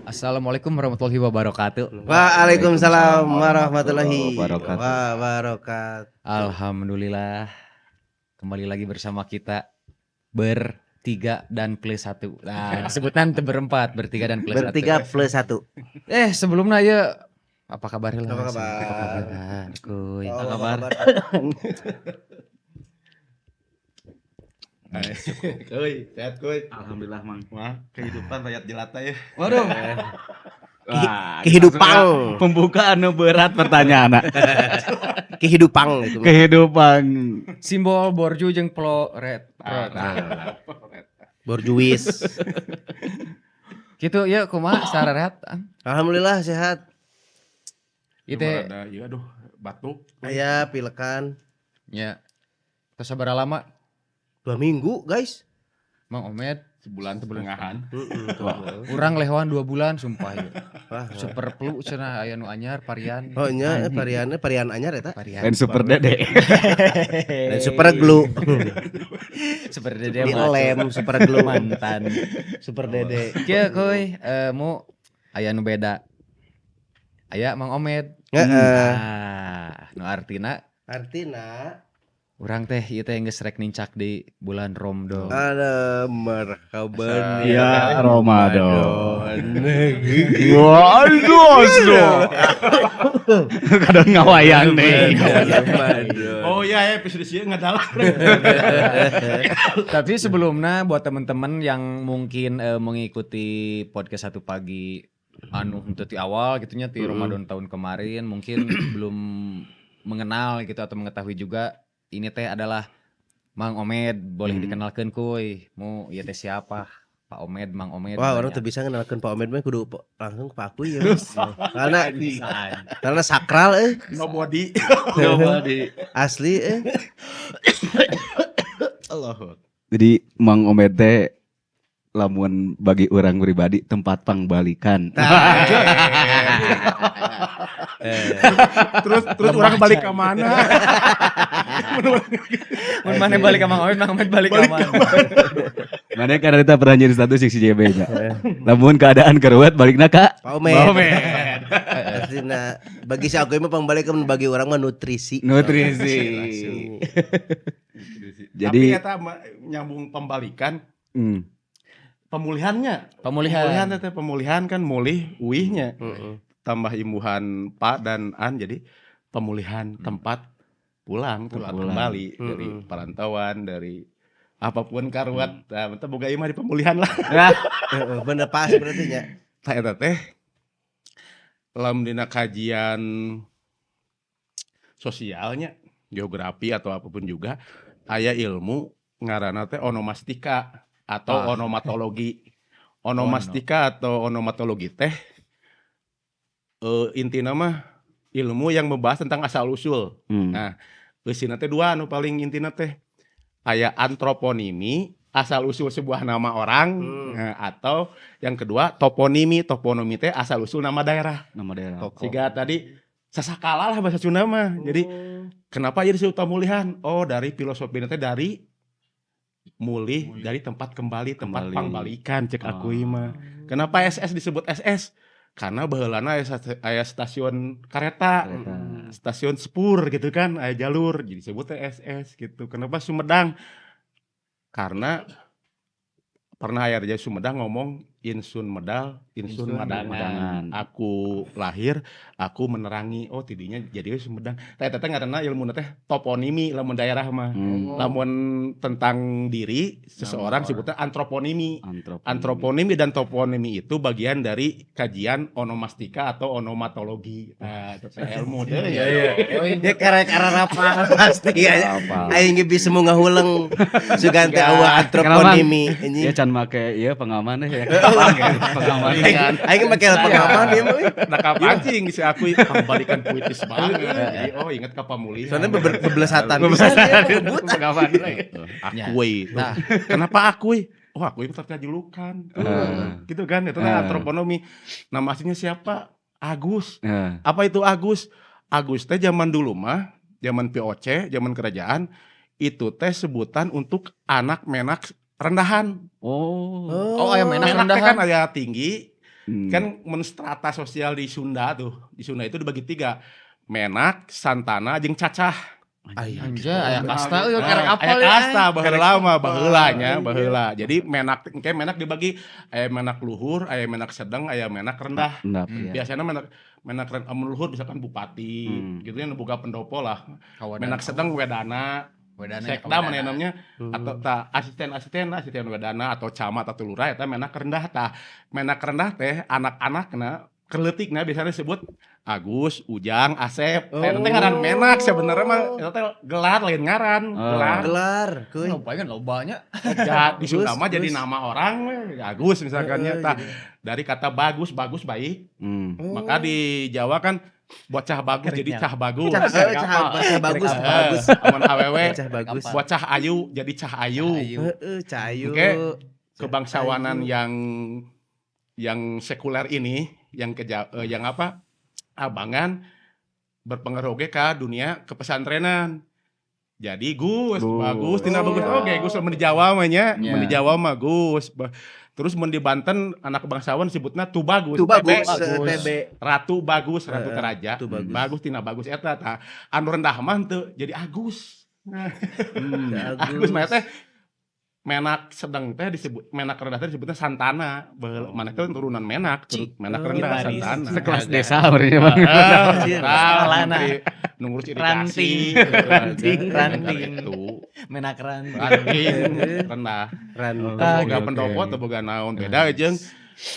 Assalamualaikum warahmatullahi wabarakatuh. Waalaikumsalam warahmatullahi Wabarakatuh. wabarakatuh. Alhamdulillah kembali lagi bersama kita bertiga dan plus satu. Nah, sebutan berempat, bertiga dan plus Bertiga satu. plus satu. Sebelumnya ya apa kabar lah? Apa kabar? Apa kabar? Kuy. Oh, Apa kabar? Kuy, sehat kuy. Alhamdulillah mang. Wah, kehidupan rakyat jelata ya. Waduh. Kehidupan. Pembukaan nu berat pertanyaan. Kehidupan itu. Kehidupan. Simbol borju jeung red. Borjuis. Gitu ya kumaha secara rehat? Alhamdulillah sehat. Itu Ada iya aduh batuk. Aya pilekan ya. Terus sabar lama 2 minggu, guys. Mang Omed Sebulan setengahan. urang lehoan 2 bulan sumpah ya. Wah. Super flu cenah aya nu anyar varian. Oh nya varian anyar eta. Varian. Dan super dede. Dan super glue. Super dede Di mah lem super glue. mantan. Super dede. Kieu kuy, mu aya nu beda. Aya Mang Omed. Heeh. Nu artina Artina urang teh ieu teh geus rek nincak di bulan Ramadan. ada marhaban Ya Ramadan. Kadang ngawayang nih. Oh iya ya episode sih ngadalah. Tapi sebelumnya buat temen-temen yang mungkin mengikuti podcast Satu Pagi anu untuk di awal gitunya di Ramadan tahun kemarin mungkin belum mengenal gitu atau mengetahui juga ini teh adalah Mang Omed, boleh dikenalkan kuy. Mu ieu teh siapa? Pak Omed, Mang Omed. Wah, orang tuh bisa ngenalkeun Pak Omed mah kudu langsung ke Pak Aku ya. Karena sakral Nobody. asli Allah. Jadi Mang Omed teh lamun bagi orang pribadi tempat pangbalikan. terus orang balik ke mana? Mun maneh balik ka Mang Omed, Mang Omed balik ka mana? Mana karena kita pernah jadi status si JB-nya. Lamun keadaan keruwet balikna ka Pak Omed. Aslinya bagi si aku mah pangbalikan bagi orang mah nutrisi. Nutrisi. Jadi Jadi kata nyambung pembalikan hmm, pemulihan teh pemulihan kan mulih uihnya tambah imbuhan Pak dan An jadi pemulihan tempat pulang kembali dari perantauan dari apapun karuat nah teh boga ieu mah di pemulihan lah. Bener pas berarti nya. Tah eta teh lamun dina kajian sosialnya geografi atau apapun juga aya ilmu ngaranna teh onomastika atau onomatologi. Onomastika atau onomatologi teh intina mah ilmu yang membahas tentang asal usul. Nah, eusina teh dua anu paling intina teh aya antroponimi, asal usul sebuah nama orang, atau yang kedua toponimi. Toponimi teh asal usul nama daerah. Siga tadi sasakala lah bahasa Sunda mah. Jadi kenapa jadi disebut pemulihan? Oh, dari filosofi teh dari mulih dari tempat kembali, tempat pangbalikan cek aku mah. Kenapa SS disebut SS? Karena baheulana aya stasiun kereta, stasiun sepur gitu kan, aya jalur jadi disebut SS gitu. Kenapa Sumedang? Karena pernah aya Raja Sumedang ngomong insun medal, insun madangan. Aku lahir, aku menerangi. Oh, tidinya jadi Sumedang. Teh ngaranna ilmuna teh toponimi lamun daerah mah. Lamun tentang diri seseorang sebutnya antroponimi. Antroponimi dan toponimi itu bagian dari kajian onomastika atau onomatologi. Nah, itu ilmu deh. Dia karek-karek apa pasti ya. Aing ge bisa mau ngahulang sugan teh eueuh antroponimi. ya can make ieu pengaman ya. Aing make pengaman ieu mah. Nah, kapancing si aku pembalikan puitis banget. Jadi ingat ka pamulihan. Soalnya bebelesatan. Pengaman akui. Nah, kenapa akui? Oh, akui itu terkait julukan. Gitu kan, itu antroponomi. Nama aslinya siapa? Agus. Apa itu Agus? Agus teh zaman dulu mah, zaman POC, zaman kerajaan, itu teh sebutan untuk anak menak rendahan. Oh, aya menak Menak teh rendahan. kan aya tinggi, Kan menstrata sosial di Sunda tuh. Di Sunda itu dibagi 3. Menak, Santana, jeung Cacah. Anjay, aya kasta euy Nah, karek apal aya ya. kasta baheula mah baheula. Jadi menak dibagi aya menak luhur, aya menak sedang, aya menak rendah. Biasanya menak amun luhur misalkan bupati, gitu kan boga pendopo lah. Menak sedang wedana, sekda mana namanya atau asisten wedana atau camat atau lurah eta menak rendah tah. Menak rendah teh anak-anakna keleutikna biasanya disebut Agus, Ujang, Asep. Eta teh ngaran menak sebenarnya mah eta teh gelar lain ngaran, Gelar, kuy. Lupakan lobanya. Ya, di Sunda mah jadi nama orang we, Agus misalkannya tah. Dari kata bagus baik. Maka di Jawa kan bocah bagus jadi cah bagus. Cah bagus. Amun awewe Cah bagus. bocah ayu jadi cah ayu. Cah ayu. Oke. Kebangsawanan yang sekuler ini yang apa? Abangan berpengaruh ke dunia kepesantrenan. Jadi Gus, bagus, tina bagus oke, Gus mun di Jawa mah nya, mun di Jawa mah Gus. Terus mun di Banten anak bangsawan disebutna Tu Bagus. TB. Ratu Bagus, Ratu Teraja. Bagus tina bagus eta tah. Anu rendah mah teu jadi Agus. Agus mah teh menak sedang teh disebut menak rendah teh disebutnya Santana. Mana teh turunan menak, menak rendah Santana. Sekelas desa sebenarnya Bang. Salahna. Nungurus irigasi. Ranting itu. Menak ranting. Rendah. Ranting. Boga pendopo atau boga naon beda jeung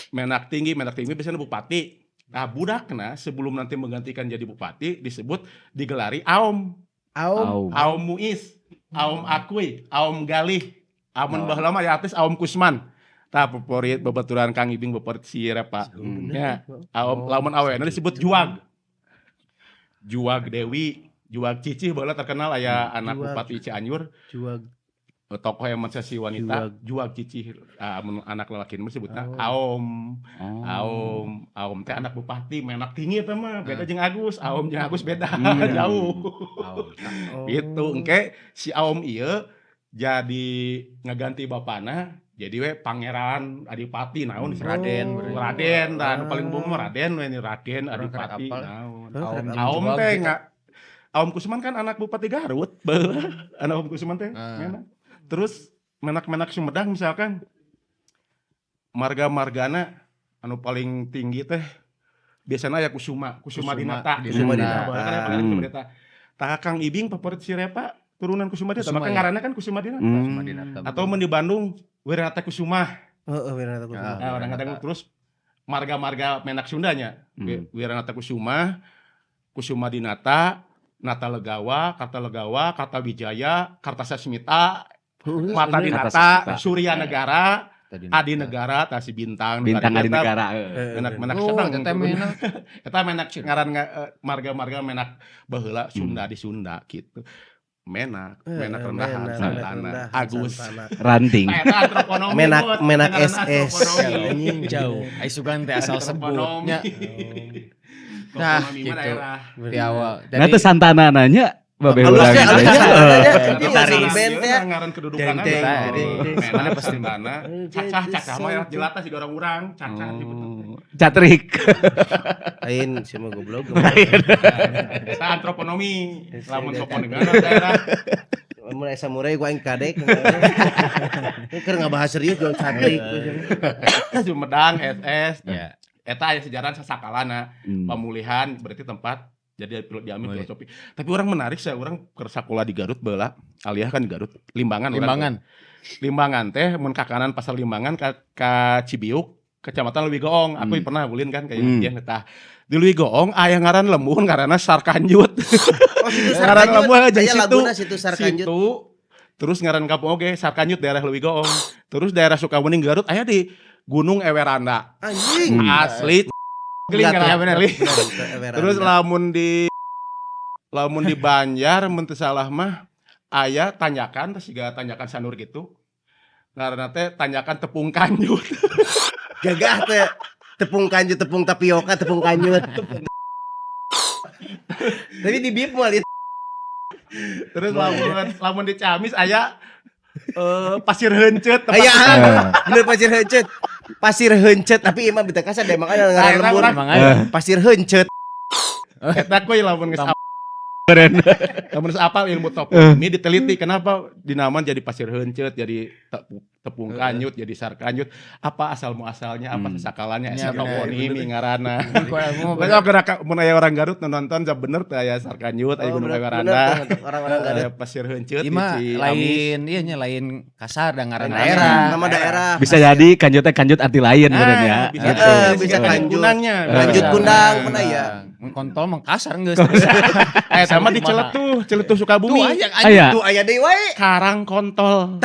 menak tinggi biasanya bupati. Nah, budakna sebelum nanti menggantikan jadi bupati disebut digelari Aom. Aom Muis, Aom Akui, Aom Galih. Amun baheula mah artis Aom Kusman. Tah favorit babaturan Kang Ibing favorit si Repa. Ya, Aom lamun awena disebut Juag. Juag Dewi, Juag Cicih baheula terkenal aya anak Bupati Cianjur. Juag. Tokoh emansipasi wanita, Juag Cicih. Amun anak lalaki mah disebutna Aom. Aom teh anak bupati, menak tinggi teh mah. Beda jeung Agus. Aom jeung Agus beda jauh. Gitu engke si Aom ieu jadi ngeganti bapana jadi we pangeran adipati naon Raden dan paling umum Raden we ni Raden adipati naon Aom teh Aom Kusman kan anak Bupati Garut anak Aom Kusman teh terus menak-menak Sumedang misalkan marga-margana anu paling tinggi teh biasanya aya Kusuma Dinata tah Kang Ibing favorit si Repa turunan Kusuma Dinata, maka ngaranna kan Kusuma Dinata. Atau mun di Bandung Wiranata Kusuma. Wiranata Kusuma. Nah, kadang-kadang terus marga-marga menak Sundanya. Wiranata Kusuma, Kusuma Dinata, Nata Legawa, Kartawijaya, Kartasasmita, Mata Dinata, Surya Negara, Adi Negara, Tasi Bintang Adi Negara. Menak sedang eta menak ngaran marga-marga menak baheula Sunda di Sunda gitu. Menak rendahan Santana, Agus, Ranting. Menak SS. Anjing jauh. Ai sugan teh asal sebutnya. Nah, gitu. Di awal. Nah teh Santana nanya babe urang kita ngaran kedudukan menak Santana. Cacah mah jelata si orang cacah Catrik. Lain sih mah goblok. Eta antroponomi, lamun sopon negara daerah. Mun asa murai gua aing kadek. Keur ngabahas serius jual catrik. Sumedang SS. Eta aya sejarah sasakalana pemulihan berarti tempat jadi diambil filosofi. Tapi orang menarik saya orang keur sakola di Garut baheula, aliah kan di Garut, Limbangan teh mun ka kanan pasar Limbangan ka Cibiuk, Kecamatan Leuwi Goong. Aku pernah ulin kan kayak dia tah. Di Leuwi Goong aya ngaran lembun ngaranna Sarkanjut. Ngaran lembun jeung situ Sarkanjut. Terus ngaran kampung oge Sarkanjut daerah Leuwi Goong. Terus daerah Sukabumi Garut aya di Gunung Eweranda. Anjing. Asli. Ya bener. Terus lamun di Banjar mun teu salah mah aya tanjakan teh siga tanjakan sanur gitu. Ngaranna teh tanjakan Tepung Kanjut. Gagah teh tepung kanjut, tepung tapioka, tepung kanjut. Tapi di bip moal itu. Terus lamun di Ciamis aya pasir heuncet. Aya bener pasir heuncet. Pasir heuncet tapi imah bita kasar deh makanya ngaran Akhirnya lembur. orang- Emang aja. Pasir heuncet. Eta kuy lamun geus Keren. lamun geus apal ilmu toponomi diteliti kenapa dinaman jadi pasir heuncet, jadi tepung kanyut, jadi sar kanyut. Apa asal muasalnya, apa sakalannya Ya, si toponimi ngaranna. Mau Banyak gerak mun aya orang Garut nu nonton bener teh aya sar kanyut, aya gunung Garanda. Orang-orang Garut. Aya pasir heuncet Ima hiji lain, iya nya lain kasar dan ngaran Nama daerah. Nama daerah. Bisa jadi kanjut arti lain Amis. meureun ya. Bisa Gitu. jadi Bisa kanjut kanjut. kunangnya. Kanjut Iya. kundang mana ya? Kontol mah kasar geus. Eh sama di Celetuh Sukabumi. Aya. Tuh aya deui wae. Karang kontol.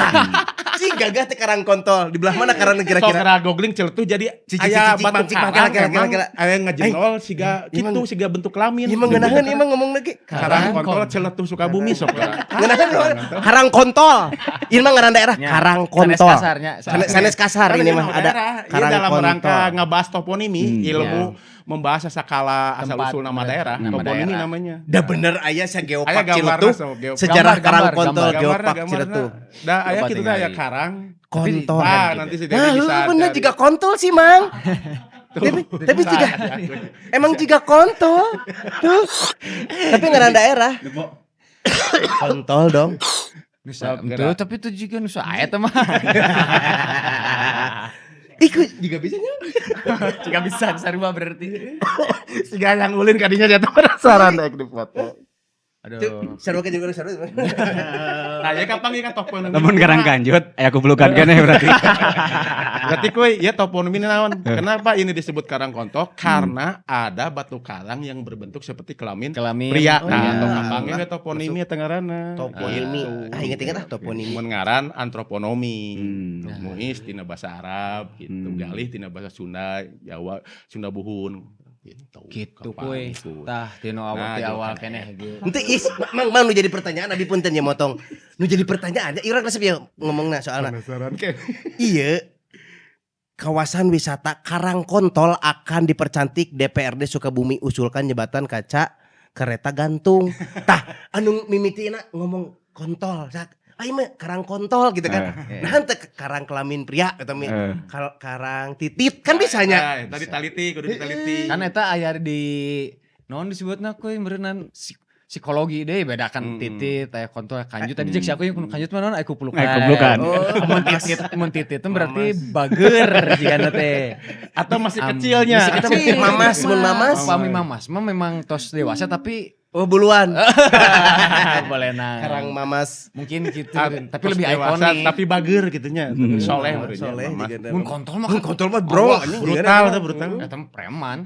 Si gagah teh karang kontol. Di belah mana karang Sok kira-kira? kira googling Celetuh jadi Cicik, aya cicik, batu cicik, karang kira-kira, emang kira-kira. aya ngajenol siga Emang- kitu siga bentuk kelamin. Ieu mah ngeunaheun ieu mah ngomong lagi. Karang kontol Celetuh Sukabumi sok kira. Ngeunaheun karang kontol. Ieu mah ngaran daerah Nya. karang Sanes kontol. kasarnya. Sanes kasar Karena ini dia mah nama ada daerah. Ieu karang dalam rangka kontol. ngebahas toponimi, ilmu Iya. membahas skala asal Tempat, usul nama bener. daerah. Nama Toponimi daerah. namanya. Da bener aya sa Aya geopark gambarna Ciletuh. sok geopark. Sejarah Gambar, karang gambar, kontol gambar. geopark Ciletuh. Da aya Coba kitu tinggal aya ya. karang Kontol. Wah, nanti si Dedi Nah, bisa. bener cari. juga kontol sih, Mang. Tapi juga emang juga kontol. Tuh. Tapi ngaran daerah. Kontol dong. Nusa, Sok, betul, tapi itu juga nusa aya teh mah. Ikut juga bisa nya. Jika bisa sarua berarti. Siga yang ulin kadinya jatuh penasaran daek di foto. Aduh. Seru juga seru. Nah, ya kapan ya toponomi. Namun karang kanjut aya kubulukan keneh berarti. Berarti kuy ya toponomi naon? Kenapa ini disebut karang kontok? Karena ada batu karang yang berbentuk seperti kelamin Kelamin. pria. Oh, Nah, iya. atau kapangnya ge toponimi teh ngaranna. Toponimi. Gitu. Ingat-ingat ah toponimi. Mun ngaran antroponomi. Hmm. Nuis tina bahasa Arab gitu, galih tina bahasa Sunda, Jawa, Sunda Buhun gitu. Gitu Kapang kuy. itu. Tah tinu awal Nah, ti gitu awal kan. keneh gitu. Ente is mang nu jadi pertanyaan abi punten ya motong. Nu jadi pertanyaan urang resep ya ngomongna soalna. Penasaran kan? Iya. Kawasan wisata Karang Kontol akan dipercantik DPRD Sukabumi usulkan jembatan kaca kereta gantung. Tah, anu mimitina ngomong kontol. Ayo mah karang kontol gitu kan. Nah, ente karang kelamin pria atau karang titit kan bisanya. Nah, tadi taliti, kudu ditaliti. Kan eta aya di naon disebutna kuy meureunnan psikologi deh bedakan titit aya kontol kanjut tadi cek si aku yang kanjut mah naon aya kupulukan. Aya kupulukan. Mun titit teh berarti bager jigana teh. Atau masih kecilnya. Masih kecil. Mamas, mun mamas. Pami mamas mah memang tos dewasa tapi Oh buluan. boleh nah. Karang mamas. Mungkin gitu Ah, tapi terus lebih dewasa, ikonik. tapi bager gitunya. Soleh barunya. Soleh Mama. juga. Mun kontol mah Mun kontol mah bro anjing Brutal tuh, brutal. eta mah preman.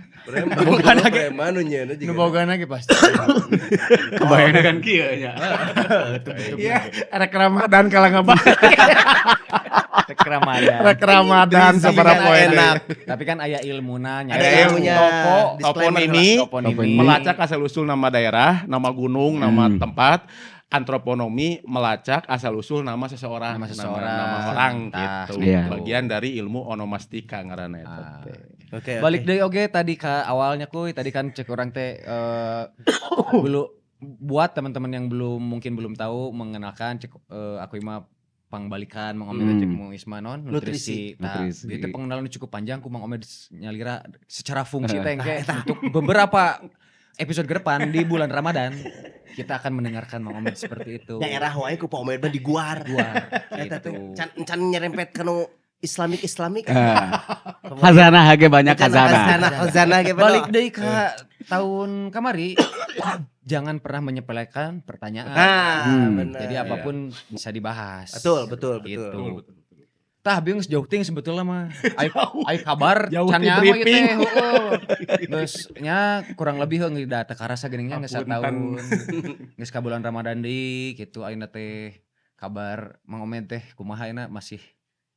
Bukan lagi mana nya Nu bogana ge pasti. Kebayang dengan kieu nya. Iya, rek Ramadan kalau ngebahas. Rek Ramadan. Rek Ramadan sabaraha poe enak. Tapi kan aya ilmuna nya. Ada ilmunya. Toponimi, Toponimi. melacak asal usul nama daerah, nama gunung, nama tempat. Antroponomi melacak asal usul nama seseorang, Nama seseorang. nama orang Tah, gitu. iya. Bagian dari ilmu onomastika ngaranna eta teh. Oke. Balik deui oge tadi ka awalnya kuy, tadi kan cek orang teh dulu buat teman-teman yang mungkin belum tahu mengenalkan cek aku mah pangbalikan Mang Omed cek Mang Isma non nutrisi. Nah, Nutrisi. itu pengetahuan cukup panjang ku Mang Omed nyalira secara fungsi teh engke untuk beberapa episode ke depan di bulan Ramadan kita akan mendengarkan Mang Omed seperti itu. Daerah wae ku Pak Omed mah di guar. Eta teh Gitu. can nyerempet kanu Islamik. Khazanah ge banyak khazanah. Khazanah ge Balik deui ka tahun kamari jangan pernah menyepelekan pertanyaan. Nah, bener. Jadi apapun bisa dibahas. Betul. Gitu. Tah bingung sejauh ting sebetulnya mah. Ai kabar Jauh can ti nya mah briefing. teh heueuh. Geus nya kurang lebih heung da teu karasa geuning nya geus Apunten. sataun. Geus ka bulan Ramadan deui kitu ayeuna teh kabar Mang Omed teh kumaha ayeuna masih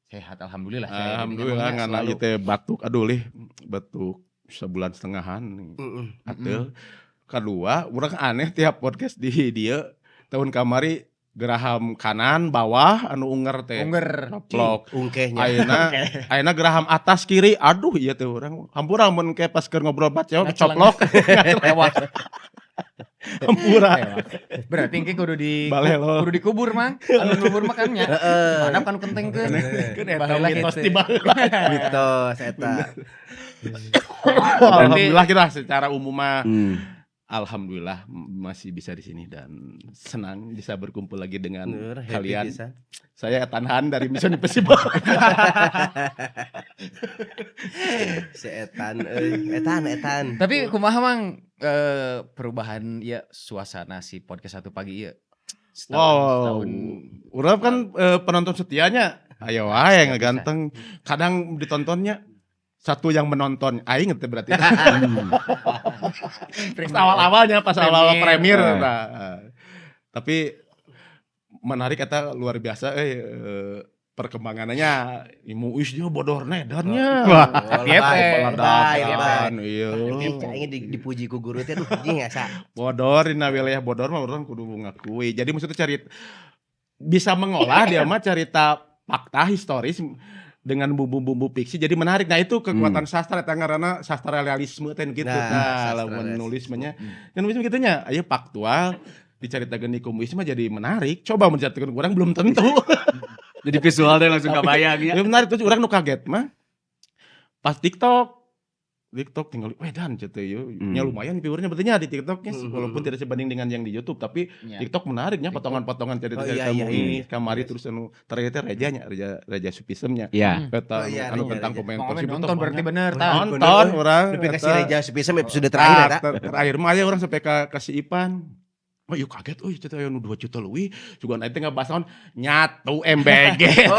sehat alhamdulillah. Alhamdulillah ngana ieu teh batuk aduh lih batuk sebulan setengahan. Atel. Kedua, urang aneh tiap podcast di dia tahun kamari geraham kanan bawah anu unger teh. Unger. Vlog. Ungkehnya. Ayeuna geraham atas kiri. Aduh ieu teh urang hampura mun ke pas keur ngobrol baca coplok. Lewat. Hampura. Berarti engke kudu Balelo. kudu dikubur mang. Anu kubur makannya. Mana kan kentengkeun. Kan eta mitos di baheula. Mitos eta. Alhamdulillah kita secara umum mah alhamdulillah masih bisa di sini dan senang bisa berkumpul lagi dengan Nur, happy kalian. pisan. Saya Tanhan dari Mission Impossible. Si etan. Tapi kumaha mang perubahan ya suasana si podcast satu pagi ya. Wow, urang kan penonton setianya. Ayo wae ngeganteng. Kadang ditontonnya satu yang menonton aing teh berarti. Pas awal-awalnya pas awal premier. Tapi menarik eta luar biasa perkembangannya Muis dia bodor nedannya. Wah, Peladakan iya. Aing dipuji ku guru teh aduh anjing asa. Bodor dina wilayah bodor mah urang kudu ngakui. Jadi maksudnya bisa mengolah dia mah cerita fakta historis dengan bumbu-bumbu fiksi jadi menarik. Nah itu kekuatan sastra eta ngaranna sastra realisme teh gitu. Nah, lamun nulisnya kan bisa gitunya aya faktual dicaritakeun di Muis mah jadi menarik. Coba menceritakeun urang belum tentu. Jadi visualnya langsung kebayang ya. Ya menarik terus urang nu kaget mah pas TikTok tinggal dan gitu ya lumayan viewernya betulnya di TikToknya walaupun tidak sebanding dengan yang di YouTube tapi TikTok menariknya potongan-potongan cerita-cerita Muis kamari terus anu ternyata Reja Supismnya eta anu tentang komentar nonton berarti bener nonton urang Lebih kasih Reja Supism episode terakhir eta. terakhir mah aya urang sampai ka si Ipan. Oh yuk kaget, cerita yang 2 juta lebih juga nanti nggak bahas nyatu MBG.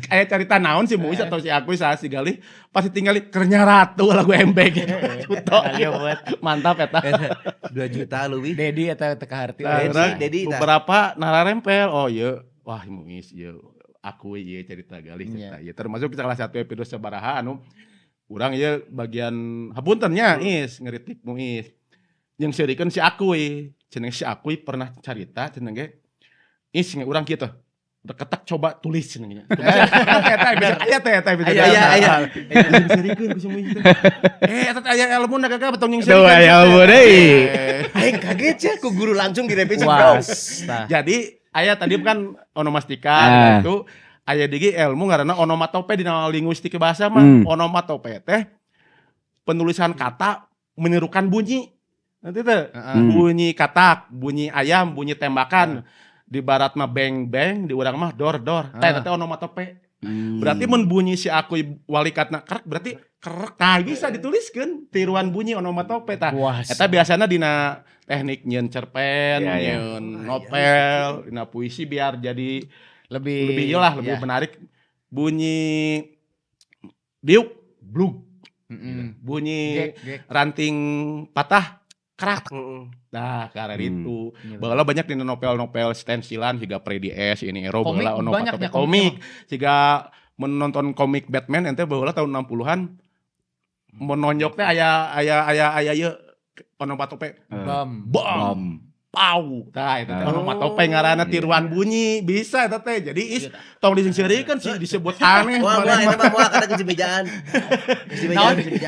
Kayak cerita naon si Muis atau si aku si Galih pasti tinggali kernya ratu lagu MBG. Mantap eta. 2 juta lebih. Dedi eta teka harti. Dedi beberapa nararempel. Oh iya, wah Muis iya aku iya cerita Galih cerita iya. Termasuk salah satu episode sabaraha anu urang ieu bagian hapuntennya ngeritik Muis. Yang seureun si Akui, cenah si Akui pernah carita cenah ge urang kieu teh. Deketak coba tulis cenah nya. Eta bisa. Aya. Seureun ku semua itu. Eta aya ilmu na kakak betong yang seureun. Aya ilmu deui. Aing kaget ya ku guru langsung direvisi bro. Jadi aya tadi kan onomastika itu aya digi ilmu ngaranna onomatope dina linguistik bahasa mah. Onomatope teh penulisan kata menirukan bunyi. Nanti tuh bunyi katak, bunyi ayam, bunyi tembakan. Di barat mah beng beng, di urang mah dor dor. Teh onomatope. Berarti mun bunyi si Akui walikatna kerek berarti kerek. Nah bisa dituliskeun tiruan bunyi onomatope tah. Eta biasana dina teknik nyeun cerpen, nyeun novel, dina puisi biar jadi lebih menarik. Bunyi diuk, blug. Bunyi ranting patah kerak. Nah, karena itu. Baheula banyak di novel-novel stensilan juga Freddy S ini Ero baheula onomatope komik. Jika menonton komik Batman ente baheula tahun 60-an menonjok teh aya ieu onomatope. Bom. Pau. Tah eta teh onomatope ngaranna tiruan bunyi. Bisa eta teh. Jadi tong disingseurikeun sih disebut aneh. Wah, eta mah moal kada kejebejaan.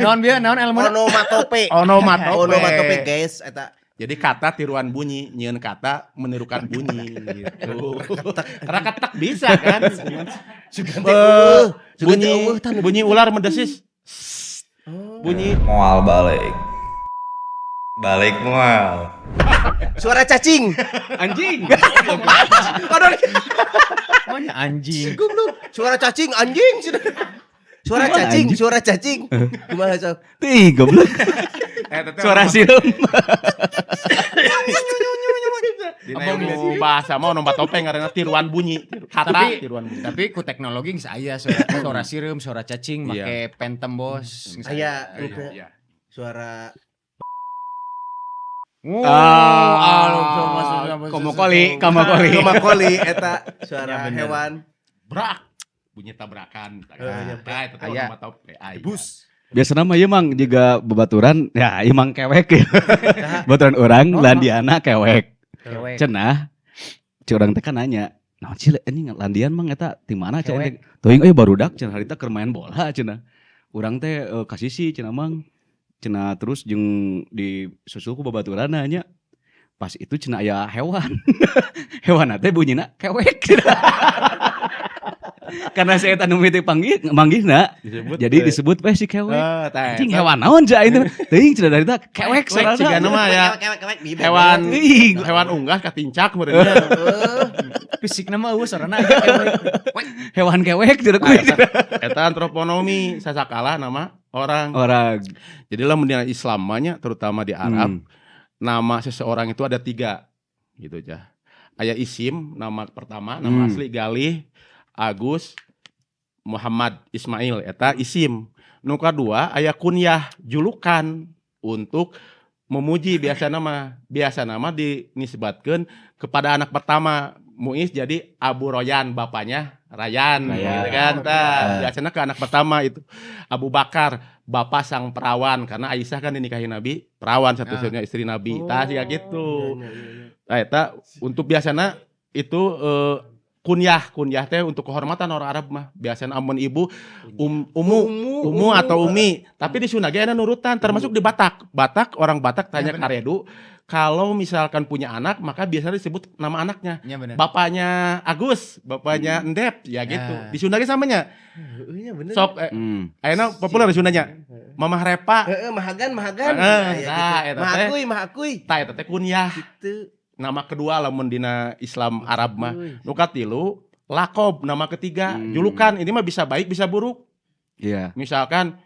Naon ilmu Onomatope guys eta. Jadi kata tiruan bunyi, nyieun kata menirukan bunyi gitu. Karena ketak bisa kan. Bunyi ular mendesis. Bunyi Moal balik. Balik moal. Suara cacing. Anjing. Namanya anjing. Suara cacing anjing. Suara cacing. Gimana Sob? Tih goblok. Suara sirum. Dina ilmu bahasa mah onomatope ngaranna tiruan bunyi. Kata tiruan bunyi. Tapi ku teknologi geus aya suara sireum, suara cacing make Phantom Boss. Aya suara Komakoli eta suara hewan. Brak. Bunyi tabrakan. Eta onomatope. Bus. Biasanya mah ieu mang juga bebaturan ya ieu mang kewek ya. Baturan orang landiana kewek. Cenah ci urang teh kan nanya, "Naon sih anjing landian mang eta ti mana cenah?" Teuing barudak cenah harita keur main bola cenah. Urang teh kasih sih cenah mang cenah terus jeung di susulku babaturan nya pas itu cenah aya hewan. Hewan teh bunyina kewek. Karena saya anu mimiti manggihna. Jadi disebut we si kewek. Anjing hewan naon ja itu? Teuing cenah dari teh kewek Kewek soalna. cigana mah ya hewan unggah katincak meureunnya. Fisikna mah eueuh sarana aja kewek. Hewan kewek cenah kuy. Eta antroponomi sasakala nama orang. Jadi lamun di Islam mah nya terutama di Arab nama seseorang itu ada 3 gitu aja. Aya isim nama pertama, nama asli Galih, Agus, Muhammad, Ismail eta isim. Nu kadua aya kunyah julukan untuk memuji biasa nama dinisbatkeun kepada anak pertama. Muiz jadi Abu Royan, bapaknya Rayan. Gitu kan. Biasanya ke anak pertama itu Abu Bakar, bapak sang perawan karena Aisyah kan dinikahi Nabi, perawan satu-satunya istri Nabi. Tah siga gitu. Nah, eta untuk biasanya itu kunyah teh untuk kehormatan orang Arab mah. Biasanya amun ibu umu atau umi, tapi di Sunda ge ada nurutan termasuk di Batak. Orang Batak tanya karedu, kalau misalkan punya anak maka biasanya disebut nama anaknya. Ya, Bapaknya Agus, bapaknya Endep, ya gitu. Di Sunda ge samanya. Iya bener. Sok ayeuna populer di Sundanya. Mamah Repa. Mahagan. Mahakuy. Tah eta teh kunyah. Gitu. Nama kedua lamun dina Islam Arab mah. Nu katilu lakob, nama ketiga julukan. Ini mah bisa baik bisa buruk. Iya. Misalkan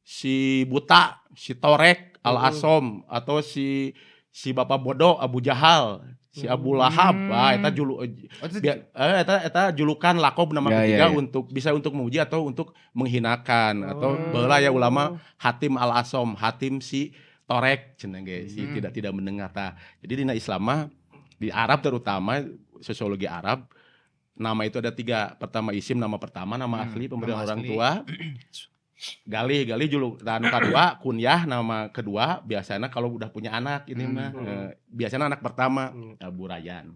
si buta, si torek, al-asom atau si bapak bodoh Abu Jahal, si Abu Lahab, eta julukan lakob nama ketiga untuk bisa untuk memuji atau untuk menghinakan atau baheula ya ulama Hatim al-Asom, Hatim si torek cenah ge si tidak mendengar tah. Jadi dina Islam mah di Arab terutama sosiologi Arab nama itu ada 3. Pertama isim nama pertama, nama asli pemberian orang tua. Galih juluk dan kedua kunyah nama kedua biasanya kalau udah punya anak ini mah biasanya anak pertama Abu Rayyan.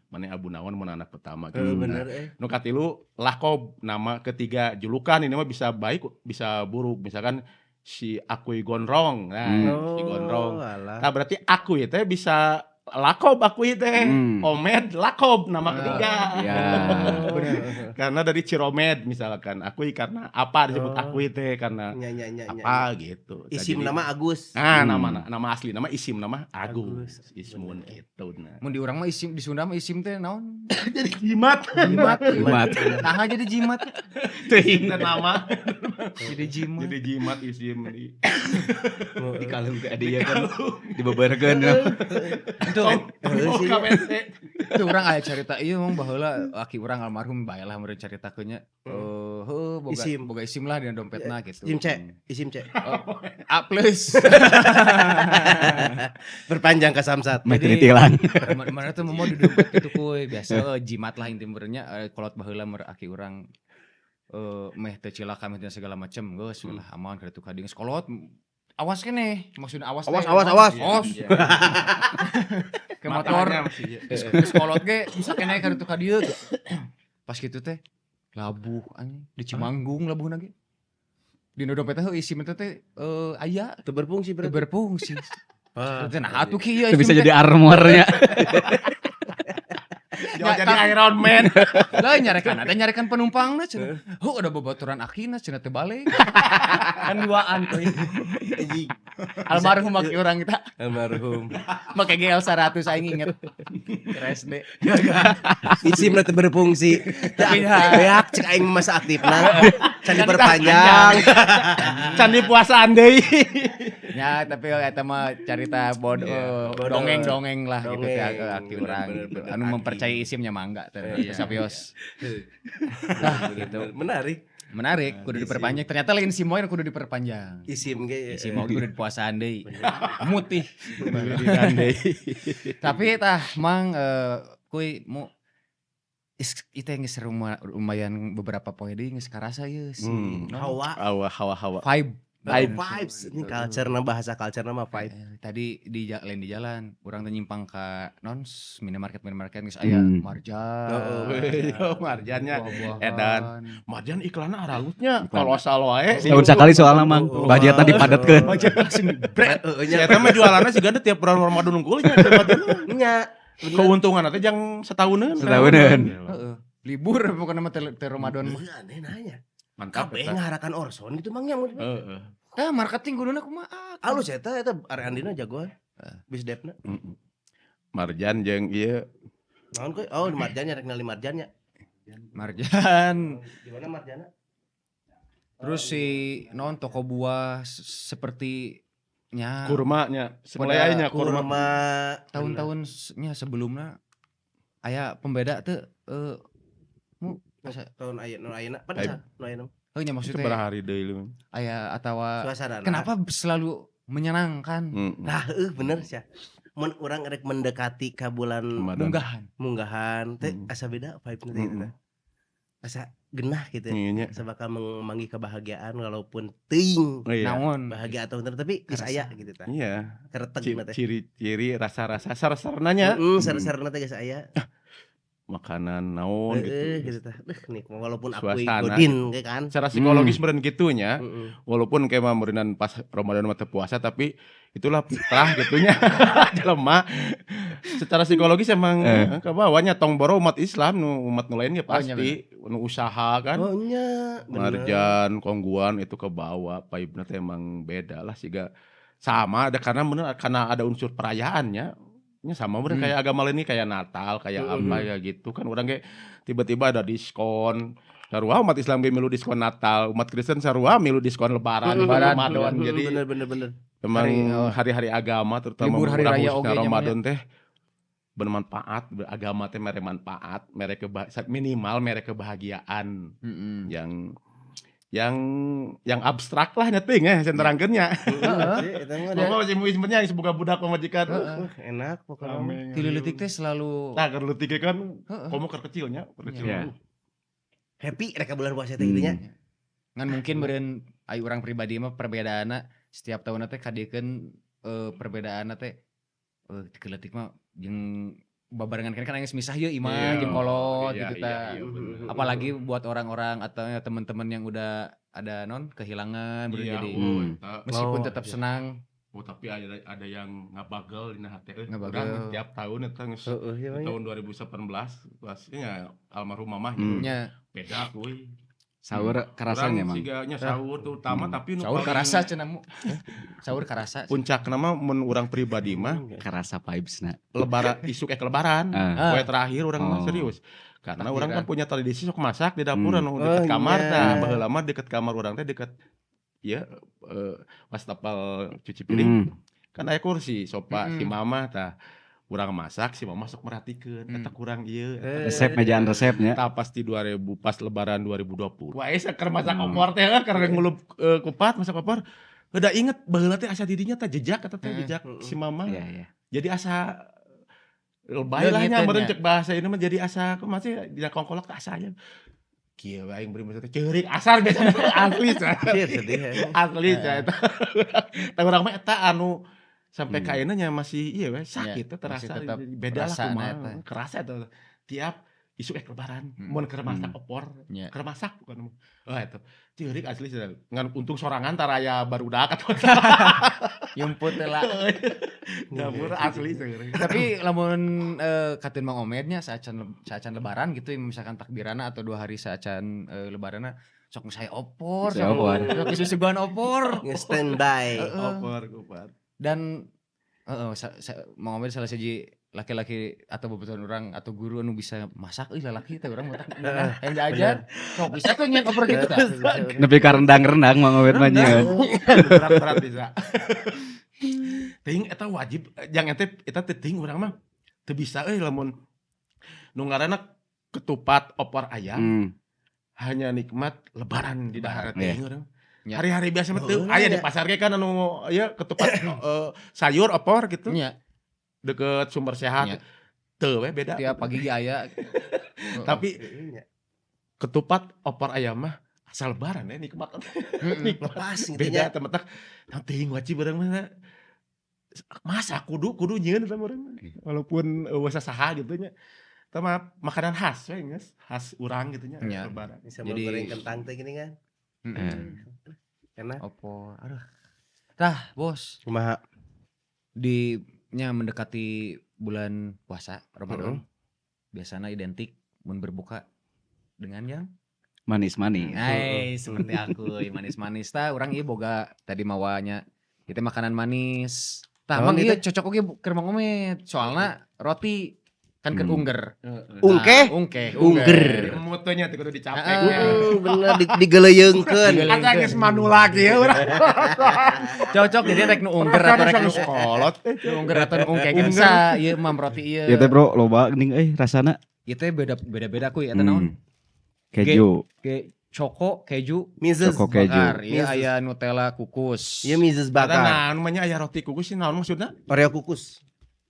Mana Abu Nawan mana anak pertama gitu. Bener Nu katilu lakob nama ketiga julukan ini mah bisa baik bisa buruk. Misalkan si Akui Gondrong. Si Gondrong. Nah berarti Akui teh bisa lakob Akui teh. Omed lakob nama ketiga. Karena dari Ciromed misalkan Akui karena apa disebut Akui teh karena apa gitu. Isim nama Agus. Nah, nama asli nama isim nama Agus. Ismun gitu. Mun di urang mah isim di Sunda mah isim teh naon? Jadi jimat. Nah jadi jimat. Teuing nama. Jadi jimat isim. Di kalung ke dia kan dibeberkeun. Itu orang aya carita ieu mah baheula aki urang almarhum bae lah meureun caritakeunnya. Boga isim lah dina dompetna gitu. Isim C. A+. Berpanjang ke Samsat. Jadi tilang. Mana tuh mau di dompet kitu kuy biasa jimat lah inti beurnya kolot baheula meur aki urang meh teu cilaka meh segala macem geus lah aman kitu ka dieu kolot. Awas kene, maksudnya awas. Ke motor. Geus kolot ge bisa kene ka ditu ka dieu. Pas kitu teh labuh anjing di Cimanggung labuhna ge. Dina dompetna heuh isi mah teh aya Teu berfungsi berarti. Nah atuh kieu Itu bisa jadi armornya. Jadi Iron Man. Lah nyarekan penumpangna cenah. Ada babaturan akina cenah teu balik. Kan duaan tuh. Almarhum aki urang kita. Almarhum. Make GL 100 aing inget. SD. Isimna teu berfungsi. Beak cek aing masa aktifna. Can diperpanjang. Can dipuasaan deui. Ya tapi eta mah carita dongeng-dongeng lah gitu teh aki urang gitu. Anu mempercayai isimnya mangga teh sapios. Nah gitu. Menarik, kudu diperpanjang. Ternyata lain sim moe kudu diperpanjang. Isim ge. Isim moe kudu dipuasaan deui. Mutih. Tapi tah mang kuy mu itu yang lumayan beberapa poin deui geus karasa ieu si Hawa. vibe Vibes. Ini culture bahasa culture nama vibe. Tadi lain di jalan, urang teh nyimpang ka minimarket geus aya marjan. Marjannya buah-buahan. edan. Marjan iklanna aralutnya kolosal wae. Tahun sekali soalnya mang budgetnya dipadatkeun. Langsung bret. Si eta mah jualanna sigana tiap bulan Ramadan unggulnya Nya. keuntungan teh jang setahunan. Heeh. Libur pokoknya mah teh Ramadan mah. Aneh nanya. Mantap Kabeh eta. ngaharakan Orson itu mang nya. Heeh. Marketing kuduna kumaha? Alus eta Are Andina jagoan. Bisdepna. Marjan jeung ieu Naon koy? Oh, di marjannya rek ngali marjannya. Marjan. Di mana marjanna? Terus si toko buah sepertinya kurmanya semuanya kurma. tahun-tahunnya sebelumnya aya pembeda teh Tahun ayeuna pada nu ayeuna. nya Itu maksudnya berhari deui lu. aya atawa Suasana. kenapa selalu menyenangkan Nah, bener sih. Mun urang rek mendekati ka bulan munggahan teh asa beda vibe-na teh gitu. Asa genah gitu. Iya. Asa bakal memanggih kebahagiaan walaupun teuing naon bahagia atau bener tapi geus aya gitu tah. Iya. Kereteg teh. Ciri-ciri rasa-rasa sar-sarnanya. Sar-sarna teh geus aya. Makanan naon Gitu tah. Nih walaupun aku Suasana. godin kayak kan. Secara psikologis meureun kitunya. Walaupun kayak mah meureunan pas Ramadan mah teu puasa tapi itulah fitrah gitunya. Jelema secara psikologis emang kabawanya tong boro umat Islam umat nu lain ge pasti nu usaha kan. Oh nya. Marjan, kongguan itu ke bawah, vibe-na teh emang beda lah siga sama ada karena ada unsur perayaannya. Nya sama bener kayak agama lain kayak Natal, kayak apa ya gitu kan orang kayak tiba-tiba ada diskon. Sarua umat Islam ge milu diskon Natal, umat Kristen sarua milu diskon Lebaran, Ramadan. Jadi bener. emang hari-hari agama terutama libur hari raya oge Ramadan teh bermanfaat, agama teh mere manfaat, minimal mere kebahagiaan yang abstrak lah nyeting senterangkeun nya. Heeh, eta mah Bapak masih mau ismennya semoga budak pemajikan. enak pokoknya. Ti leutik teh selalu Nah, keur leutik kan komo keur kecilnya, Happy rek bulan puasa teh gitunya. ngan mungkin beureun ai urang pribadi mah perbedaanna setiap tahunna teh kadiekeun perbedaanna teh keleutik mah jeung babarengan kan geus misah yeuh imah jeung kolot gitu tah. Apalagi buat orang-orang atau teman-teman yang udah ada kehilangan jadi meskipun tetap senang. Oh tapi ada yang ngabagel dina hate Ngabagel. tiap tahun eta geus tahun 2018 pastinya almarhum mamah Nya beda kuy. Sahur karasanya emang. Siganya sahur terutama tapi nu sahur paling karasa cenah mu. Sahur karasa. puncakna mah mun urang pribadi mah Karasa vibesna. lebaran isuk lebaran. Poe terakhir urang mah serius. Karena urang kan punya tradisi sok masak di dapur anu deket kamar tah. Baheula mah deket kamar urang teh deket wastafel cuci piring. Kan aya kursi sofa si mama tah. Urang masak si mama sok merhatikeun eta kurang ieu. Resep mejaan resepnya. Tah pasti 2000 pas lebaran 2020. Wah keur masak opor teh karena ngulup kupat masak opor. Udah inget baheula teh asa didinya teh jejak eta teh jejak si mama. Iya. Jadi asa lebay lah nya meureun cek bahasa ini mah jadi asa kumaha sih dina kongkolak teh asanya. Kieu aing beri maksudnya ceurik asar biasa asli cenah. Sedih. Asli cenah eta. Tah urang mah eta anu sampai kainnya nya masih sakit teh terasa beda lah kumaha. Kerasa eta tiap isu lebaran mun keur masak opor, keur masak bukan. Wah eta ceurik asli cenah. Ngan untung sorangan tara aya barudak atuh. Yumput lah. Dapur asli cenah. Tapi lamun katin Mang Omednya saacan lebaran gitu misalkan takbirana atau 2 hari saacan lebaranna sok saya opor. Sok susugan opor. Standby. Opor kupat. Dan Mang Omed salah siji laki-laki atau babaturan orang atau guru anu bisa masak lalaki teh urang mah yang diajar sok bisa tuh nyen opor gitu tah. Nepi ka rendang-rendang Mang Obed mah nyeun. Berat-berat bisa. Ting eta wajib jang eta teh ting urang mah teu bisa lamun nu ngaranna ketupat opor ayam hanya nikmat lebaran di dahareun ting urang. Hari-hari biasa mah teu aya di pasar ge kan anu ketupat sayur opor gitu. Deket sumber sehat. Teu we beda. Tiap pagi ge aya. Tapi ketupat opor ayam mah asal lebaran ya nikmat. Lepas gitu Beda nya. teman-teman. Teuing wajib bareng mana. Masa kudu nyieun sama orang. Walaupun wasa saha gitu nya. Sama makanan khas we geus, khas urang gitu nya Iya. lebaran. Bisa Jadi- goreng kentang teh gini kan. Enak. Opo, aduh. Tah, Bos. Kumaha? Mendekati bulan puasa Ramadan. Biasanya identik mun berbuka dengan yang Manis-manis. seperti aku manis-manis tah urang ieu boga tadi mawanya itu makanan manis. Tah Naon mang ieu itu? cocok oge keur Mang Omet. Soalna roti kan keur ungger. Ungkeh? Ungger. Mutunya teh kudu dicapek Ah. ya. Bener digeleyeungkeun. Asa geus manulak ya urang. Cocok jadi rek nu ungger atau rek nu kolot. nu ungger atau nu ungkeh ge bisa ieu mam roti ieu. Ya teh bro, loba geuning rasana. Ieu teh beda-beda kuy eta naon? Keju. Ke coko keju Mrs. Coko keju. bakar. Ieu Mrs. aya Nutella kukus. Iya Mrs. Bakar. bakar. Nah, namanya aya roti kukus sih naon maksudna? Oreo kukus.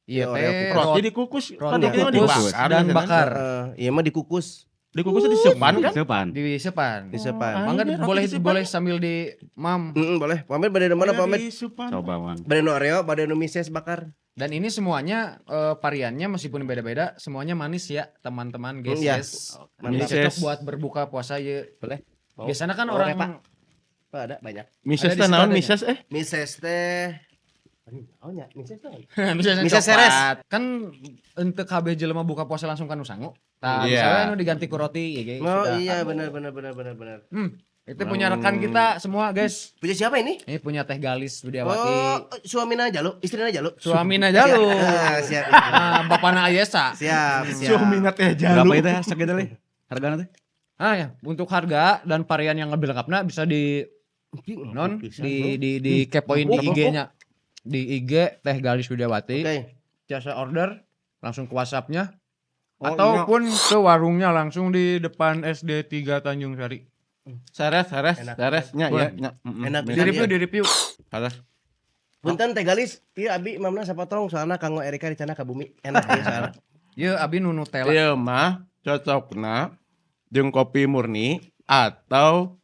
Iya Oreo teh kukus. Roti dikukus. Kan roti roti mah kukus dibakar dan biasana. bakar. Iya mah dikukus. Dikukus disepan kan? Sepan. Di sepan. Disepan. Mangga Anjir, roti boleh disepan. boleh sambil di mam. Boleh. Pamit bade mana pamit? Disepan. Coba Mang. Bade nu Oreo, bade nu Mrs. bakar. Dan ini semuanya variannya meskipun beda-beda semuanya manis ya teman-teman guys. Iya. Yes. Jadi Mantap. cocok buat berbuka puasa ya. Boleh. Biasanya kan Mau orang Pak? Oh, ada banyak. Mises Ada di teh situ naon adanya. mises Mrs. teh. Oh nya, Mrs. teh. misalnya Bisa coklat. Kan untuk KB jelema buka puasa langsung kan sangu. Tah Iya. misalnya nu diganti ku roti ya guys. Oh sudah. iya benar. Itu punya rekan kita semua guys. Punya siapa ini? Ini punya Teh Galis Widiawati. Oh, suamina Jalu, istrina Jalu. Suamina Jalu. Siap. Bapana Ayesa. Siap. Suamina teh Berapa jalu. itu segede leh? Hargana teh? Ya, untuk harga dan varian yang lebih lengkapnya bisa di non di kepoin di IG-nya. Di IG Teh Galis Widiawati. Oke. Jasa order langsung ke WhatsApp-nya Oh, ataupun ke warungnya langsung di depan SD 3 Tanjung Sari. Seres Enak. nya ya. Enak Di pisan. review. Seres. Punten Teh Galis, ieu abi mamna sapotong soalna kanggo Erika di sana ka bumi. Enak ya soalna. Ya, abi nu Nutella. Ieu mah cocokna jeung kopi murni atau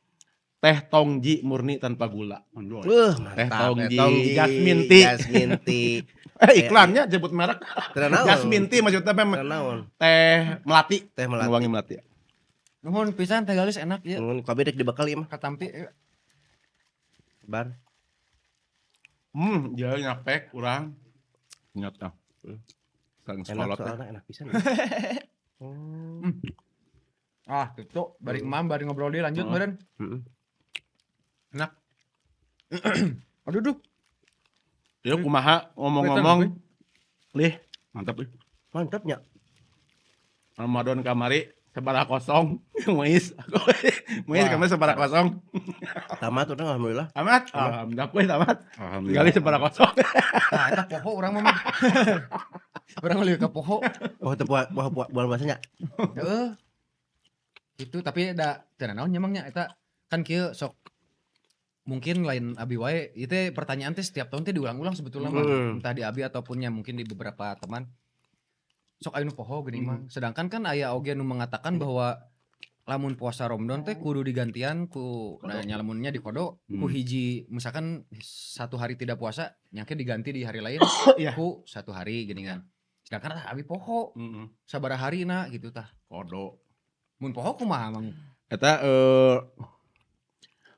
teh tongji murni tanpa gula. Teh Mantap. tongji, Jasmine tea. Jasmine tea. Iklannya jebut merek. Ternaon? Jasmine tea maksudnya Ternaon? teh melati. Teh melati. Wangi melati. Nuhun pisan Teh Galis enak ya. Mun kabeh dek dibekal ieu mah. Katampi Bar. Dia nyapek urang. Nyata. Sang Enak sekolot. soalna enak pisan. itu bari emam bari ngobrol dia lanjut meureun. Heeh. Enak. Aduh duh. Dia kumaha ngomong-ngomong. Lih, mantap lih. Mantapnya. Ramadan kamari sebara kosong. Mois. Mois kami sebara kosong. Tamat udah alhamdulillah. Tamat. Alhamdulillah kuy tamat. Alhamdulillah. Gali sebara kosong. Nah, eta poho urang mah. Urang leuwih ka poho. Oh teu bulan puasanya. Heeh. Itu tapi da teu naon nyamangnya eta kan kieu sok mungkin lain abi wae itu pertanyaan teh setiap tahun teh diulang-ulang sebetulnya mah entah di abi ataupun mungkin di beberapa teman sok aya nu poho geuning mah sedangkan kan aya oge nu mengatakan bahwa lamun puasa Ramadan teh kudu digantian ku nyalamunnya di kodo ku hiji misalkan satu hari tidak puasa nyangke diganti di hari lain Iya. ku satu hari geuning kan sedangkan abi poho sabaraha harina gitu tah Kodo. mun poho kumaha mang Eta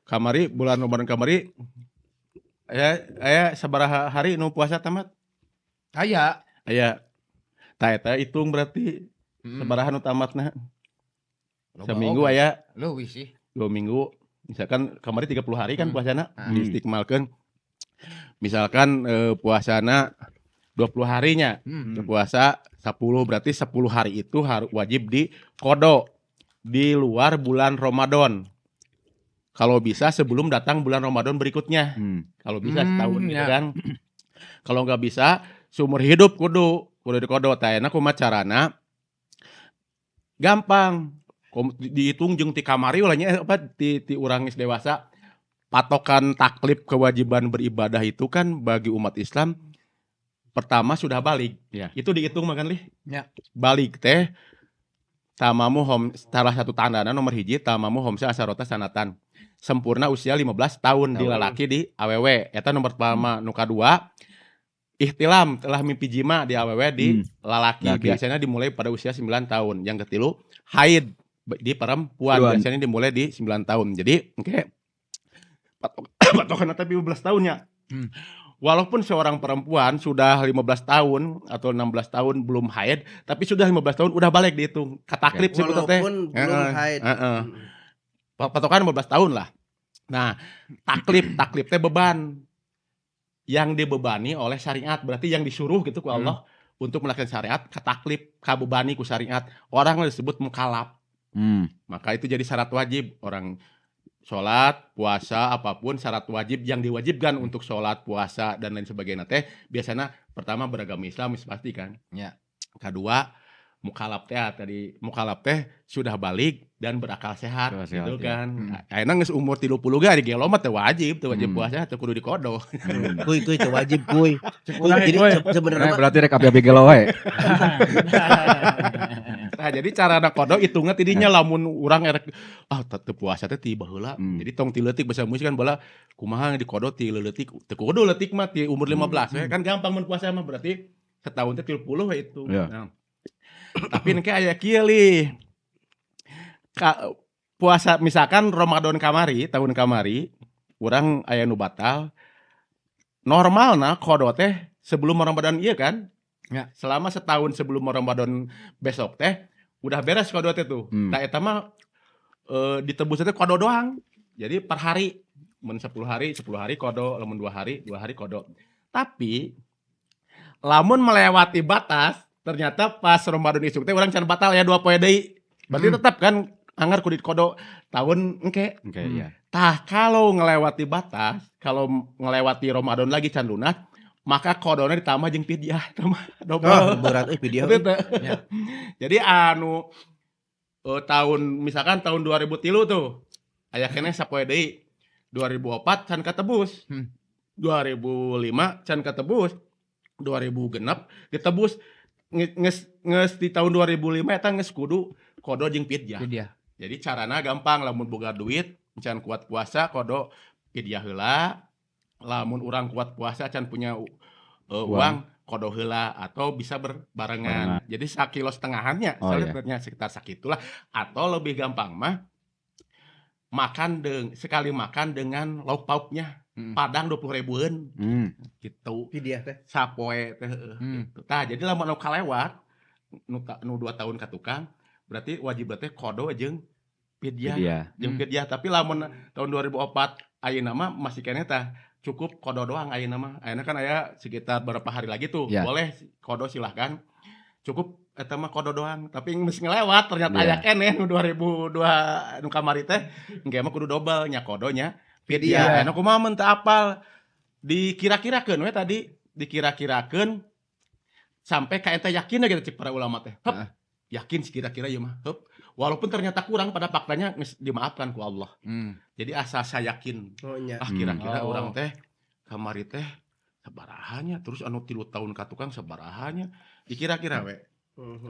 kamari bulan Ramadan kamari aya sabaraha hari nu puasa tamat? aya Aya. Tah eta hitung berarti sabaraha nu tamatna. Seminggu aya leuwih sih 2 minggu. Misalkan kamari 30 hari kan puasana diistikmalkeun. Misalkan puasana 20 harinya. Puasa 10 berarti 10 hari itu harus wajib di kodo di luar bulan Ramadan. Kalau bisa sebelum datang bulan Ramadan berikutnya. Kalau bisa setahun gitu ya. kan. Kalau nggak bisa seumur hidup kudu di kodo. Tayana kumaha carana? Gampang. Dihitung jeung ti kamari ulahnya apa ti urang geus dewasa. Patokan taklif kewajiban beribadah itu kan bagi umat Islam pertama sudah balik. Ya. Itu dihitung makan lih. Ya. Balik teh tamamu salah satu tandana nomor hiji tamamu homsa asarota sanatan. Sempurna usia 15 tahun di lalaki di awewe. Eta nomor pertama. Nu kadua ihtilam telah mimpi jima di awewe di lalaki. Biasanya dimulai pada usia 9 tahun. Yang ketilu haid di perempuan. Biasanya dimulai di 9 tahun. Jadi patokan tapi 15 tahunnya. Walaupun seorang perempuan sudah 15 tahun atau 16 tahun belum haid, tapi sudah 15 tahun udah balik dihitung. Kataklip sebetulnya teh. Walaupun belum haid. Patokan 15 tahun lah. Nah, taklip teh beban. Yang dibebani oleh syariat, berarti yang disuruh gitu ku Allah untuk melakukan syariat, kataklip, kabebani ku syariat. Orang disebut mukallaf. Maka itu jadi syarat wajib. Orang sholat, puasa, apapun syarat wajib yang diwajibkan untuk sholat, puasa, dan lain sebagainya teh biasanya pertama beragama Islam pasti kan. Ya. Kedua mukallaf teh sudah balik dan berakal sehat gitu kan. Ayeuna geus umur 30 ge ari gelo mah teu wajib puasa teu kudu dikodo. Kuy teu wajib kuy. Jadi sebenarnya berarti rek abi-abi gelo wae. Nah, jadi cara anak kodo hitungnya tidinya lamun urang erek teu puasa teh ti baheula. Jadi tong ti leutik basa musik kan bala kumaha di kodo ti leutik. Teu kudu leutik mah ti umur 15 kan gampang mun puasa mah berarti setahun teh 30 we itu. Nah. Tapi engke aya kieu li. Puasa misalkan Ramadan kamari, tahun kamari, urang aya nu batal. Normalna kodo teh sebelum Ramadan ieu kan. Ya, selama setahun sebelum Ramadan besok teh udah beres kodo teh tuh. Nah eta mah ditebus teh kodo doang. Jadi per hari mun 10 hari kodo, lamun 2 hari kodo. Tapi lamun melewati batas ternyata pas Ramadan isuk teh urang can batal ya 2 poe deui. Berarti tetap kan anggar kudu kodo tahun engke. Iya. Tah kalau ngelewati batas, kalau ngelewati Ramadan lagi can lunas, maka kodona ditambah jeung pidyah tambah double. Berat pidyah. Ya. Jadi tahun misalkan tahun 2003 tuh aya keneh sapoe deui. 2004 can katebus. 2005 can katebus. 2006 ditebus nges di tahun 2005 eta geus kudu kodo jeung pidyah. Jadi carana gampang lamun boga duit can kuat puasa kodo pidyah heula. Lamun urang kuat puasa can punya uang kodo heula atau bisa berbarengan. Jadi 1,5 kiloannya sekitar sakitulah atau lebih gampang mah sekali makan dengan lauk pauknya. Padang 20.000-an gitu. Pidyah teh sapoe teh gitu. Tah jadi lamun anu kalewat nu 2 tahun ka tukang berarti wajib teh kodo jeung pidyah. Jeung pidyah tapi lamun tahun 2004 ayeuna mah masih keneh tah cukup kodo doang ayeuna mah. Ayeuna kan aya sekitar berapa hari lagi tuh. Boleh kodo silahkan. Cukup eta mah kodo doang, tapi geus ngelewat ternyata aya keneh nu 2002 nu kamari teh engke mah kudu double nya kodonya. Pidyah. Anu kumaha mun teu apal dikira-kirakeun we tadi, dikira-kirakeun sampai ka eta yakin gitu cik para ulama teh. Yakin kira-kira ieu mah. Walaupun ternyata kurang pada faktanya dimaafkan ku Allah. Jadi asa saya yakin. Kira-kira urang teh kamari teh sabaraha terus anu 3 tahun ka tukang sabaraha dikira-kira we.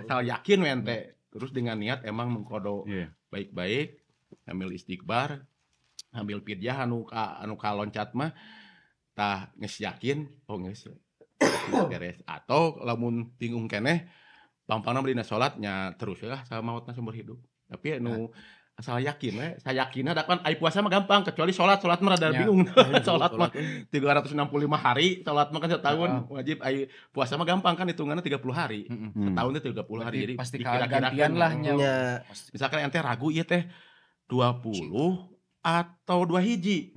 Asal yakin we ente. Terus dengan niat emang mengkodo baik-baik, ambil istighbar, ambil pidyah anu kaloncat mah tah geus yakin geus beres atau lamun bingung keneh pampangna dina salat nya terus lah sama mautna sumber hidup. Tapi anu asal yakin we, saya yakinna da kan ai puasa mah gampang kecuali salat mah rada bingung. Salat mah 365 hari, salat mah kan setahun wajib ai puasa mah gampang kan hitunganna 30 hari. Setahun teh 30 hari jadi pasti gantian lah nya. Misalkan ente ragu ieu teh 20 atau 2 hiji.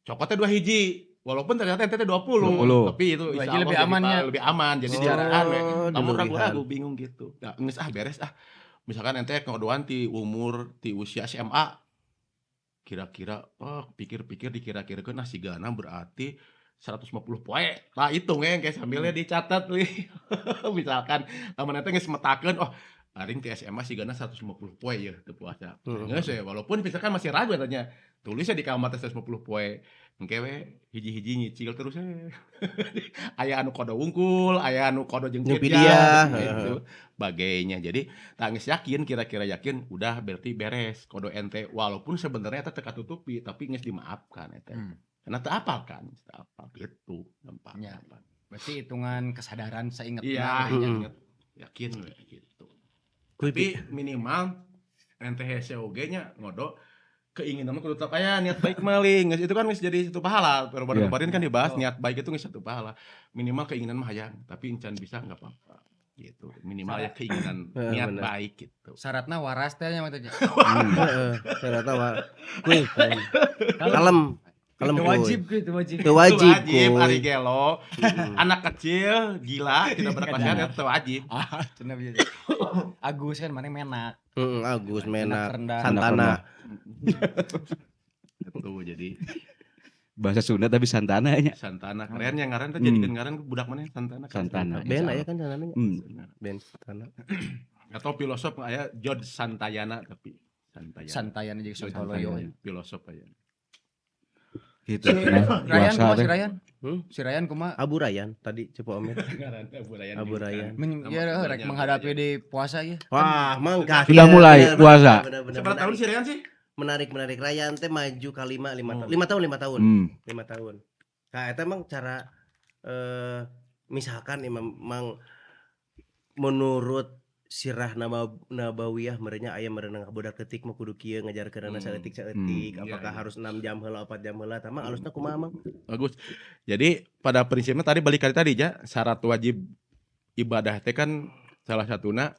Cokotnya 2 hiji. Walaupun ternyata ente 20. Tapi itu insya Allah lebih aman. Jadi diarahkan we. Namun ragu-ragu bingung gitu. Nah, geus beres Misalkan ente ngodoan ti usia SMA. Kira-kira pikir-pikir dikira-kirakeun sigana berarti 150 poe. Nah hitung kayak sambilnya dicatat nih. Misalkan lamun ente geus metakeun aring ke SMA sigana 150 poe ya teu puasa. Geus we walaupun misalkan masih ragu tanya. Tulisnya di kamar 150 poe. Engke we hiji-hiji nyicil terus aya anu kodo wungkul, aya anu kodo jeung Nyopidia, gitu bagainya. Jadi tangis yakin kira-kira yakin udah berarti beres kodo ente walaupun sebenarnya eta teu katutupi tapi geus dimaafkan eta. Karena teu apal kan, teu apal gitu gampang. Berarti hitungan kesadaran seingat Iya, ingat yakin we gitu. Tapi minimal ente hese oge nya ngodo keinginan kudu tetap aya niat baik maling. Itu kan geus jadi satu pahala. Kemarin kan dibahas niat baik itu geus satu pahala. Minimal keinginan mah hayang, tapi encan bisa enggak apa-apa. Gitu. Minimal ya keinginan niat baik gitu. Syaratna waras teh nya mah teh. Heeh, ternyata kuy kalem Wajib gitu, Teu wajib ari gelo. Anak kecil gila tidak berkesan itu wajib. Cenah biasa. Agus kan mana menak. Agus Menak rendah. Santana. Itu jadi Bahasa Sunda tapi Santana nya. Santana keren yang ngaran teh jadikeun ngaran budak mana Santana. Santana. Ben aya kan sanana. Ben Santana. Atau filosof aya George Santayana tapi Santayana. Santayan aja Soloyo. Filosof aya. Gitu. Ryan kumaha si teh. Ryan? Si Ryan kumaha? Abu Rayyan tadi Cepo Omet. Ngaran teh Abu Rayyan. Ya rek menghadapi di puasa ya. Wah, mangka. Sudah mulai puasa. Seberapa tahun si Ryan sih? Menarik Rayyan teh maju ka 5 tahun. 5 tahun. Nah, eta emang cara misalkan emang menurut sirah nabawiyah merenya aya merenang budak ketik mah kudu kieu ngajarkeunana saeutik apakah harus 6 jam heula 4 jam heula tah mah alusna kumaha mang? Bagus. Jadi pada prinsipnya tadi balik kali tadi ja syarat wajib ibadah teh kan salah satuna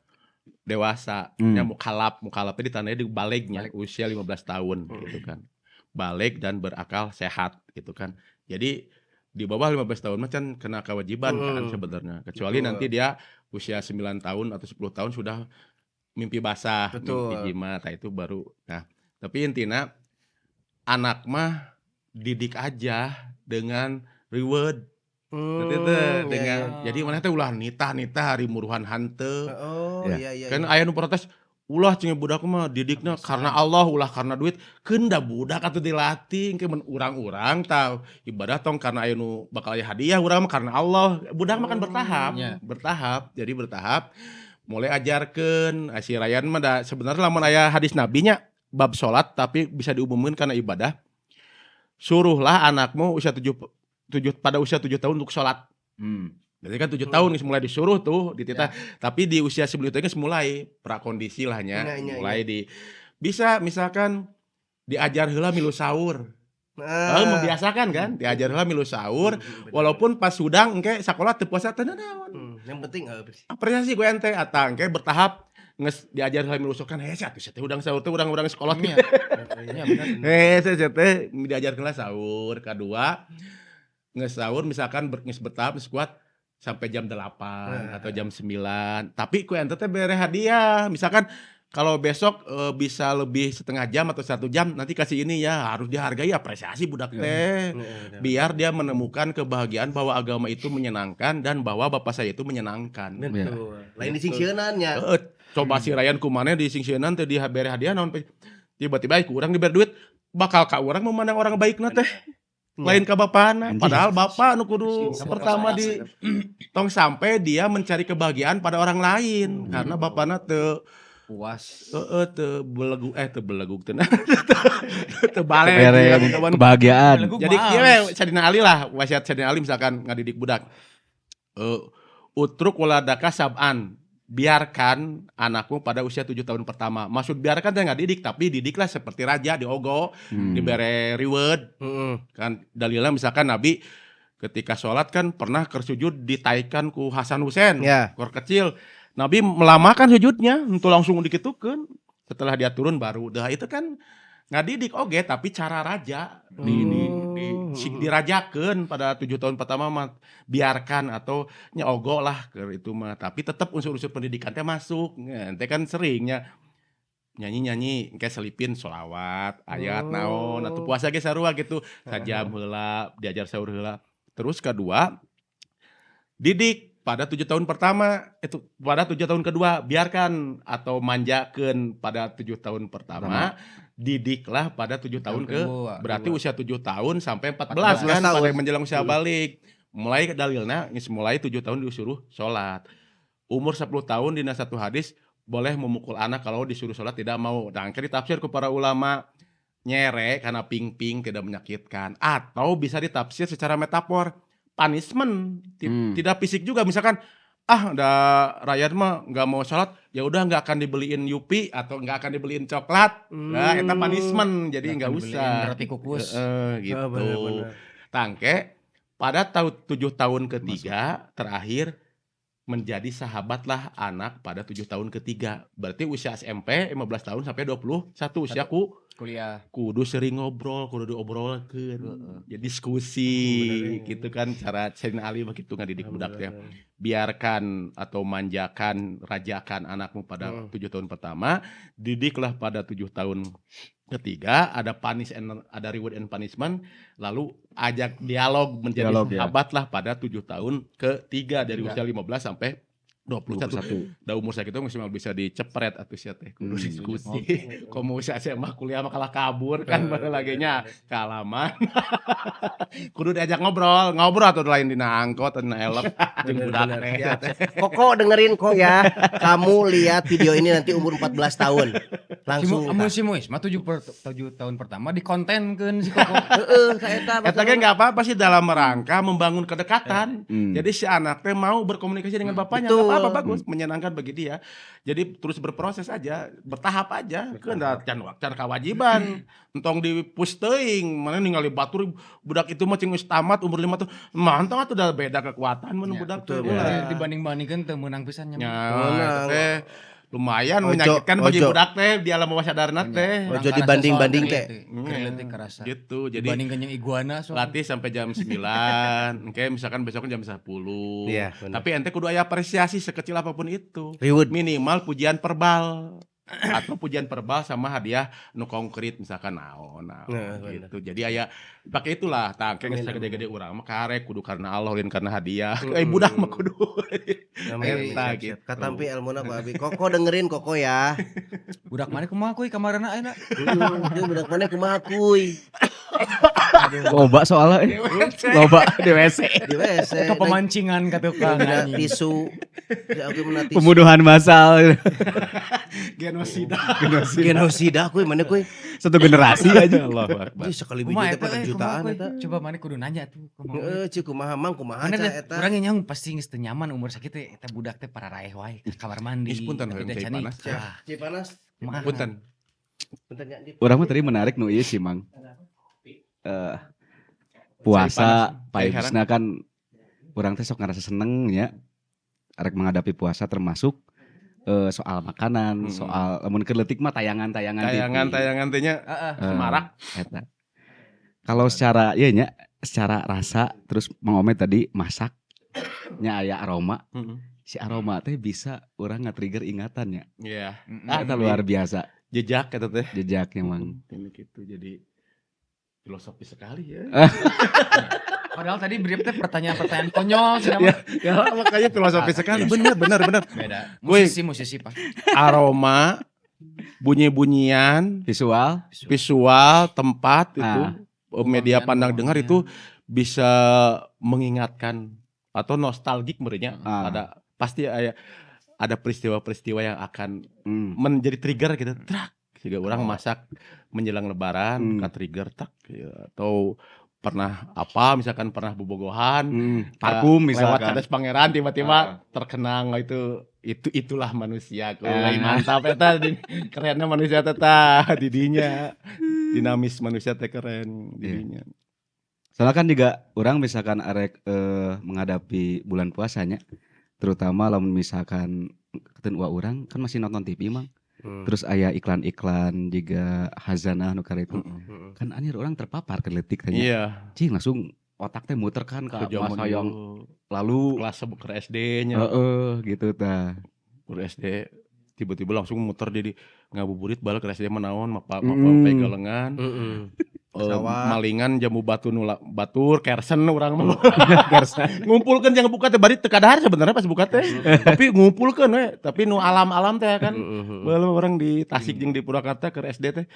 dewasa nya mukallaf teh ditandai di balignya usia 15 tahun gitu kan. Balig dan berakal sehat gitu kan. Jadi di bawah 15 tahun mah kan kena kewajiban kan sebenarnya. Kecuali nanti dia usia 9 tahun atau 10 tahun sudah mimpi basah, mimpi jimat, itu baru. Nah, tapi intinya anak mah didik aja dengan reward. Dengan jadi mana teh ulah nitah hari muruhan hanteu. Iya. Kan aya nu protes ulah cenah budak mah didikna karena Allah ulah karena duit keun da budak atuh dilatih engke mun urang-urang tah ibadah tong karena aya nu bakal aya hadiah urang mah karena Allah budak mah kan bertahap jadi bertahap mulai ajarkeun si Ryan mah da sebenarnya lamun aya hadis Nabi nya bab salat tapi bisa diumumkeun karena ibadah suruhlah anakmu pada usia 7 tahun untuk salat. Jadi kan 7 tahun mulai disuruh tuh dititah, tapi di usia sebelum itu mulai prakondisi lahnya, mulai di bisa misalkan diajar heula milu sahur. Membiasakan kan, diajar heula milu sahur, walaupun pas sudang engke sakola teu puasa teu naon. Yang penting apresiasi gue ente atang engke bertahap nges diajar heula milu sahur kan hese atuh teh udang sahur teh urang-urang sekolah nya. Hese teh diajarkeun sahur, kadua nges sahur misalkan nges bertahap nges kuat sampai jam 8 atau jam 9. Tapi ku ente teh bere hadiah. Misalkan kalau besok bisa lebih setengah jam atau 1 jam nanti kasih ini ya, harus dihargai apresiasi budak teh. Biar dia menemukan kebahagiaan bahwa agama itu menyenangkan dan bahwa bapak saya itu menyenangkan. Betul. Lain disingsieunan nya. Coba si Ryan kumaneh di singsieunan teh di bere hadiah naon tiba-tiba kurang diberi duit bakal ka urang memandang orang baikna teh. Lain ke bapana, padahal bapak nu kudu pertama di tong sampai dia mencari kebahagiaan pada orang lain karena bapana teu puas teu belegu teu balik kebahagiaan. Jadi kieu Sadina Ali lah, wasiat Sadina Ali misalkan ngadidik budak. Utruk waladaka sab'an. Biarkan anakmu pada usia 7 tahun pertama. Maksud biarkan dia nggak didik, tapi didiklah seperti raja diogo, diberi reward. Kan dalilnya misalkan Nabi ketika sholat kan pernah kersujud ditaikan ku Hasan Husain, kor kecil. Nabi melamakan sujudnya, untuk langsung dikitukeun. Setelah dia turun baru, dah itu kan nggak didik oge, tapi cara raja dirajakeun pada 7 tahun pertama mah biarkan atau nyogo lah ke itu mah, tapi tetap unsur-unsur pendidikan teh masuk. Ente kan seringnya nyanyi kayak selipin sholawat ayat naon atau puasa ge sarua gitu sajam heula diajar sahur heula. Terus kedua didik pada 7 tahun pertama, itu pada 7 tahun kedua biarkan atau manjakan pada 7 tahun pertama, didiklah pada 7 tahun kedua. berarti usia 7 tahun sampai 14 14 kan tahun. pada menjelang usia balik. Mulai dalilnya mulai 7 tahun disuruh sholat. Umur 10 tahun dina satu hadis boleh memukul anak kalau disuruh sholat tidak mau. Dan ditafsir ke para ulama nyere karena ping-ping tidak menyakitkan, atau bisa ditafsir secara metafor punishment tidak fisik juga, misalkan udah rakyat mah nggak mau sholat ya udah nggak akan dibeliin yupi atau nggak akan dibeliin coklat, nah itu punishment jadi nggak usah roti kukus. gitu. bener-bener. Tangke pada tahun 7 tahun ketiga terakhir menjadi sahabatlah anak pada 7 tahun ketiga. Berarti usia SMP 15 tahun sampai 21 usiaku Kuliah. kudu sering ngobrol, kudu diobrolkeun. Ya diskusi gitu kan cara Sayyidina Ali begitu ngadidik budak teh. Biarkan atau manjakan, rajakan anakmu pada 7 tahun pertama, didiklah pada 7 tahun ketiga, ada ada reward and punishment, lalu ajak dialog menjadi sahabatlah pada 7 tahun ketiga dari usia 15 sampai 21. Da umur saya gitu maksimal bisa dicepret atuh sia teh kudu diskusi. Komo usia SMA kuliah mah kalah kabur kan bae lagenya kalaman. Kudu diajak ngobrol atuh lain dina angkot dina elep jeung budak teh. Koko dengerin kok ya. Kamu lihat video ini nanti umur 14 tahun. Langsung. Si Muis mah 7 tahun pertama dikontenkeun si Koko. Heeh, ka eta. Eta ge enggak apa-apa sih dalam rangka membangun kedekatan. Jadi si anak teh mau berkomunikasi dengan bapaknya. Apa bagus, menyenangkan bagi dia. Jadi terus berproses aja, bertahap aja. Keunda can kewajiban. Entong di-push teuing, mana ningali batur budak itu mah cing geus tamat umur 5 tahun. Mantong atuh udah beda kekuatan mun budak teh. Dibanding-bandingkeun teu meunang pisan nya. Ya, teh lumayan menyakitkan bagi budak teh di alam bawah sadarna teh. Ojo dibanding-banding teh. Kriletik kerasa. Gitu. Jadi Dibandingkan yang iguana latih sampai jam 9. Oke, misalkan besoknya jam 10. Iya, Tapi ente kudu aya apresiasi sekecil apapun itu. Reward. Minimal pujian verbal. Atau pujian verbal sama hadiah nu konkret misalkan naon gitu. Jadi aya pakai itulah tangke geus gede-gede urang mah karek kudu karena Allah lain karena hadiah. Budak mah kudu. Eta gitu. Katampi ilmuna ku abi. Koko dengerin Koko ya. Budak mana kumaha kuy kamarana ayeuna. Budak mana kumaha kuy. Loba soalnya. Loba di WC. Di WC. Kepemancingan ka tukang Ada anjing. tisu. Ya aku meuna tisu. Pembunuhan massal. Genosida kuy mana kuy. Satu generasi aja. Allahu Akbar. Ih sekali Kumaha biji teh eta, pada jutaan kumaha, eta. kuy? Coba mana kudu nanya tuh. Heeh, cik kumaha mang kumaha Mana ca dah eta. urang yang pasti geus teu nyaman umur sakitu eta budak teh para raeh wae ke kamar mandi. Ih, punten Tapi hoyong da cai cani, panas. Cipanas. kumaha. Punten. Bentar ya. Orang mah tadi menarik nu ieu sih, Mang. Puasa Cai panas. paeusna kan urang teh sok ngarasa seneng nya arek menghadapi puasa termasuk soal makanan, soal lamun keur leutik mah tayangan-tayangan TV. Tayangan tehnya semarak. Eta. Kalau secara ieu nya, secara rasa terus Mang Omet tadi masak nya aya aroma. Si aroma teh bisa urang nge-trigger ingatannya. Iya. Eta luar biasa Jejak eta teh. jejaknya, Mang. Ini gitu jadi filosofis sekali ya. Padahal tadi brief teh pertanyaan-pertanyaan konyol sih nama. Ya makanya filosofis sekali. Bener. Beda. Gue- Musisi Pak. Aroma, bunyi-bunyian, Visual, visual, tempat itu, media Pemandangan, pandang dengar pemandangan. itu bisa mengingatkan atau nostalgik merenya. Ada pasti ada peristiwa-peristiwa yang akan menjadi trigger gitu. Trak, sehingga orang masak menjelang lebaran ka trigger tak ya. Atau pernah apa misalkan pernah bobogohan parfum lewat misalkan. kades pangeran tiba-tiba terkenang itulah manusia mantap eta kerennya manusia teh didinya dinamis manusia teh keren didinya. Soalnya kan juga orang misalkan arek menghadapi bulan puasanya, terutama lamun misalkan keun urang kan masih nonton TV Mang. Terus aya iklan-iklan juga hazanah nu itu. Kan anjir orang terpapar ke letik tanya. Iya. Cing langsung otak teh muter kan ke Zaman masa yang dulu, lalu. kelas ke SD-nya. Gitu tah. Ke SD tiba-tiba langsung muter jadi ngabuburit balik ke SD menaon mapa galengan. malingan jamu batu nula batur kersen urang mah ngumpulkeun yang buka teh bari teu kadahar sebenarnya pas buka teh tapi ngumpulkeun we tapi nu alam-alam teh kan baheula orang di Tasik jeung di Purwakarta ke SD teh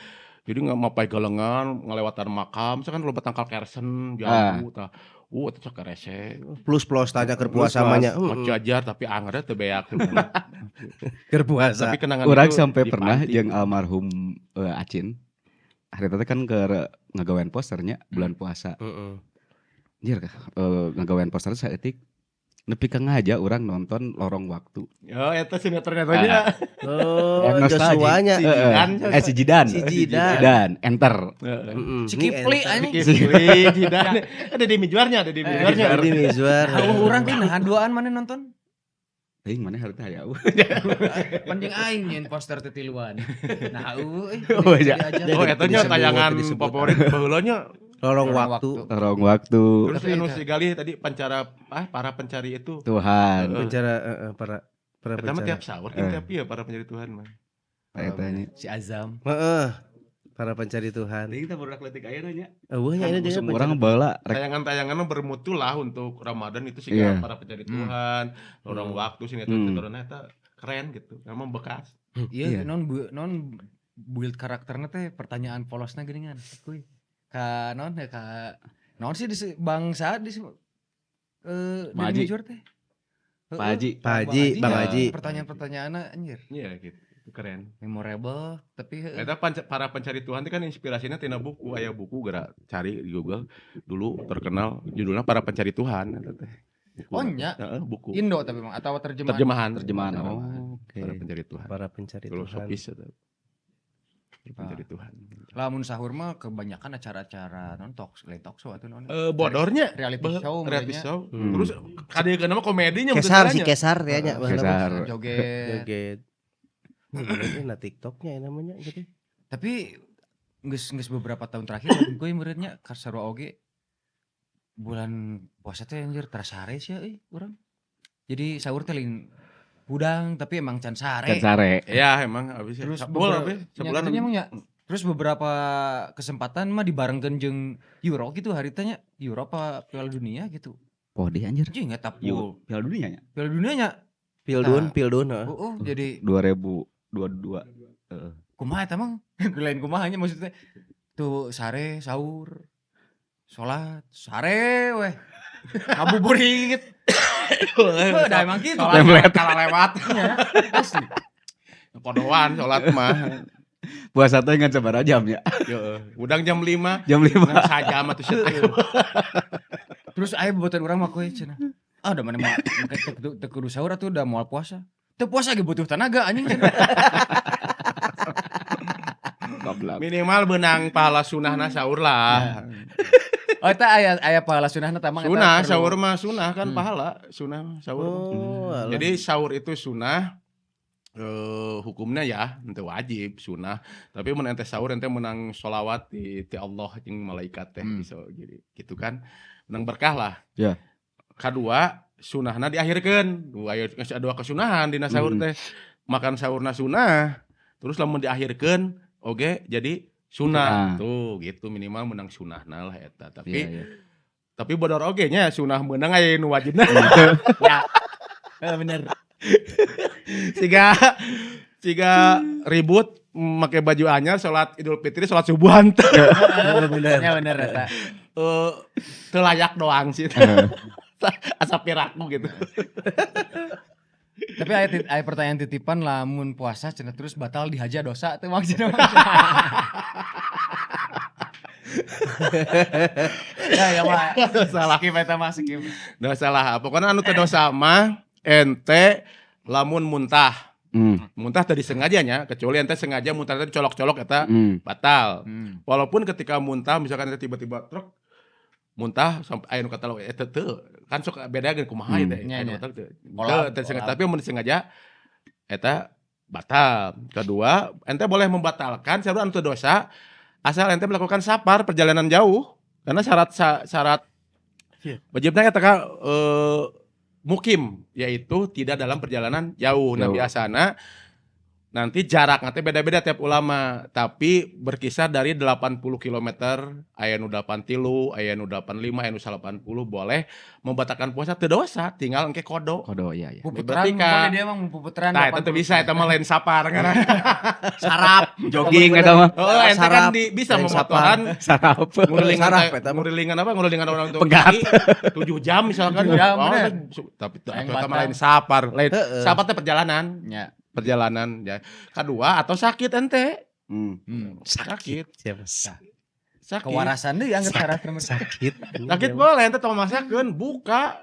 jadi mapai galengan ngalewatan makam kan loba tangkal kersen jamu tah eta cek karese plus tanya keur puasa mah nya macajar tapi anggar teh beak keur puasa tapi kenangan Urang itu sampai di pernah panti. jeung almarhum Acin. Hari teh kan ke ngagawean posternya bulan puasa. Anjir ngagawean poster saeutik nepi ka ngaja urang nonton Lorong Waktu. Oh eta sinetron nya. Joshuanya Si Jidan. Enter. Si Kipli anjing. Jidan. Ada di Mizwarnya. di Mizwar. Urang teh nah duaan mana nonton? Aing mana harita hayau. Panjang aing nyen poster teh tiluan. Nah Oh, iya. Eta nya tayangan favorit baheula nya Lorong Waktu. Lorong Waktu. Terus anu sigali tadi para pencari itu. Tuhan. Pencara para Eta mah pencara. tiap sahur tiap ya para pencari Tuhan mah. Eta nya. si Azam. Para pencari Tuhan. Kita baru kletik ayeuna nya. Eueuhnya ini dia Urang baheula rek Tayangan-tayangan bermutu lah untuk Ramadan itu sih Iya. para pencari Tuhan, Lorong Waktu sinetron eta keren gitu. Memang bekas. Iya. Iya, non build karakternya teh pertanyaan polosna geuningan. Kuy. Ka non sih di bangsa di Pak Haji. Mujur teh. Pak Haji. Pak Haji, Bang Haji. Pertanyaan-pertanyaanna anjir. Iya gitu. Itu keren. Memorable tapi Eta para pencari Tuhan itu kan inspirasinya tina buku, aya buku geura cari di Google dulu terkenal judulnya Para Pencari Tuhan eta teh. Buku. Oh, nya? Heeh, buku. Indo tapi Bang atau terjemahan. Terjemahan. Oh, oke. Para Pencari Tuhan. Para pencari Tuhan. Filosofis eta. Para Pencari Tuhan. Lamun sahur mah kebanyakan acara-acara non talk show atau non Bodornya reality show reality meureunnya. show. Terus kadang-kadang mah komedinya Kesar si benerannya. Kesar ya nya. Kesar. Joget. Joget. Nah TikToknya ya namanya gitu. Tapi geus beberapa tahun terakhir gue meureunnya kasarua oge bulan puasa teh anjir terasa sare sih urang. Jadi sahur teh lain hudang tapi emang can sare. Kan sare. Ya emang habis Terus sebulan emang ya. Terus beberapa kesempatan mah dibarengkeun jeung Euro gitu hari teh nya Euro apa Piala Dunia gitu. Podi anjir. Anjing eta Piala Dunia nya. Piala Dunia nya. Pildun. Jadi 2022. kumaha eta mang? Lain kumaha nya maksudnya. Tuh sare sahur. Salat sare weh. Ngabuburit. Udah emang gitu. Kalah lewat. Asli. Podoan salat mah. Puasa teh ngan sabaraha jam ya? Heeh. Udang jam 5. Jam 5. Nah, sajam atuh sih. Terus aya bobotohan urang mah koe cenah. Ah udah mana mah teu kudu sahur atuh udah moal puasa. Teu puasa ge butuh tenaga anjing cenah. Minimal benang pahala sunahna sahur lah. Oh eta aya pahala sunahna tah mang eta Sunah perlu- sahur mah sunah kan pahala sunah sahur. Oh, alah. Jadi sahur itu sunah hukumnya ya ente wajib sunah tapi mun ente sahur ente menang sholawat ti Allah jeung malaikat teh bisa jadi gitu kan menang berkah lah. Ya. Kedua sunahna diakhirkeun aya dua kesunahan dina sahur teh makan sahurna sunah terus lamun diakhirkeun oge jadi sunah tuh gitu minimal menang sunahna lah eta tapi Iya. tapi bodor oge nya sunah menang aya nu wajibna. Ya. Bener. Siga ribut make baju anyar salat Idul Fitri salat subuhan teh. Bener. Ya bener eta. Teu layak doang sih. Asa piraku gitu. Tapi aya pertanyaan titipan lamun puasa cenah terus batal dihaja dosa teh maksudnya. Ya mah. Salah. Skip eta mah skip. Dosa lah. Pokoknya anu teu dosa mah ente lamun muntah. Muntah tadi sengajanya kecuali ente sengaja muntah tadi colok-colok eta batal. Walaupun ketika muntah misalkan ente tiba-tiba truk muntah sampai aya nu kata eta teu kan sok beda geus kumaha teh. Tapi mun sengaja eta batal. Kedua, ente boleh membatalkan syarat anu teu dosa asal ente melakukan safar perjalanan jauh karena syarat wajibna eta mukim yaitu tidak dalam perjalanan jauh. Nah biasana Nanti jarak nanti beda-beda tiap ulama, tapi berkisar dari 80 km, aya nu 83, aya nu 85, aya nu 80 boleh membatalkan puasa teu dosa, tinggal engke kodo. Kodo ya. Puputeran Berarti ka- boleh dia mah puputeran. Nah, itu bisa eta mah lain sapar kan. Sarap, Jogging eta mah. Oh, ente kan Sarap. bisa Lain memotoran Sarap. ngurulingan Sarap eta mah. ngurulingan orang tua Pegat. 7 jam misalkan. 7 jam, Oh, bener. tapi itu Yang mah batal. lain sapar, lain Heeh. sapar teh perjalanan. Ya. Perjalanan ya. Kedua atau sakit ente. Sakit. Siapa? Sakit. Kewarasan deh yang syarat Sakit. Sakit boleh ente tong masakeun buka.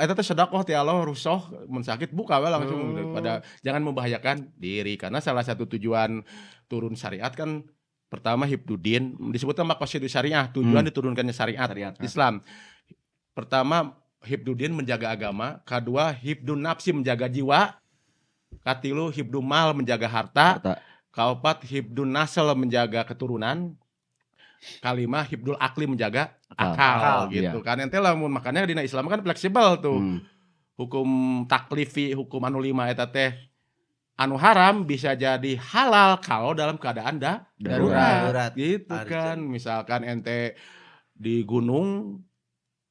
Eta teh sedekah ti Allah rusuh mun sakit buka we langsung daripada jangan membahayakan diri karena salah satu tujuan turun syariat kan pertama hibdudin disebutnya maqasidus syariah tujuan diturunkannya syariat Islam. Pertama hibdudin menjaga agama, kedua hibdun nafsi menjaga jiwa, katilu hibdun mal menjaga harta. Kaopat hibdun nasl menjaga keturunan. Kalima hibdul akli menjaga akal gitu kan. Ente lamun makanya dina Islam kan fleksibel tuh. Hukum taklifi, hukum anu 5 eta teh anu haram bisa jadi halal kalau dalam keadaan darurat. Gitu kan. Misalkan ente di gunung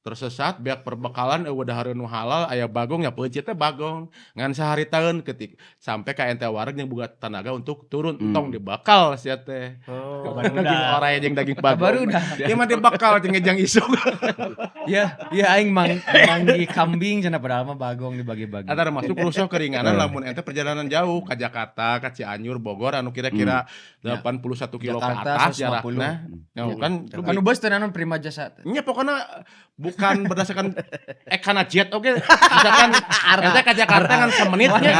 tersesat beak perbekalan eueuh dahar nu halal aya bagong ya peujit teh bagong ngan sahari taeun ketik sampai ka ente wareg yang boga tenaga untuk turun entong dibakal sia teh. Daging oranye jeung daging bagong. Barudak. Ieu mah dibakal jeung ngejang isuk. Ya aing manggi kambing cenah padahal mah bagong dibagi-bagi. Eta termasuk rusuh keringanan lamun ente perjalanan jauh ka Jakarta, ka Cianjur, Bogor anu kira-kira 81 kilo ke Jakarta, atas jarakna. Nah, kan Anu bos teh naon prima jasa. nya pokoknya bukan berdasarkan ekana jet oke misalkan ente ka Jakarta kan semenitnya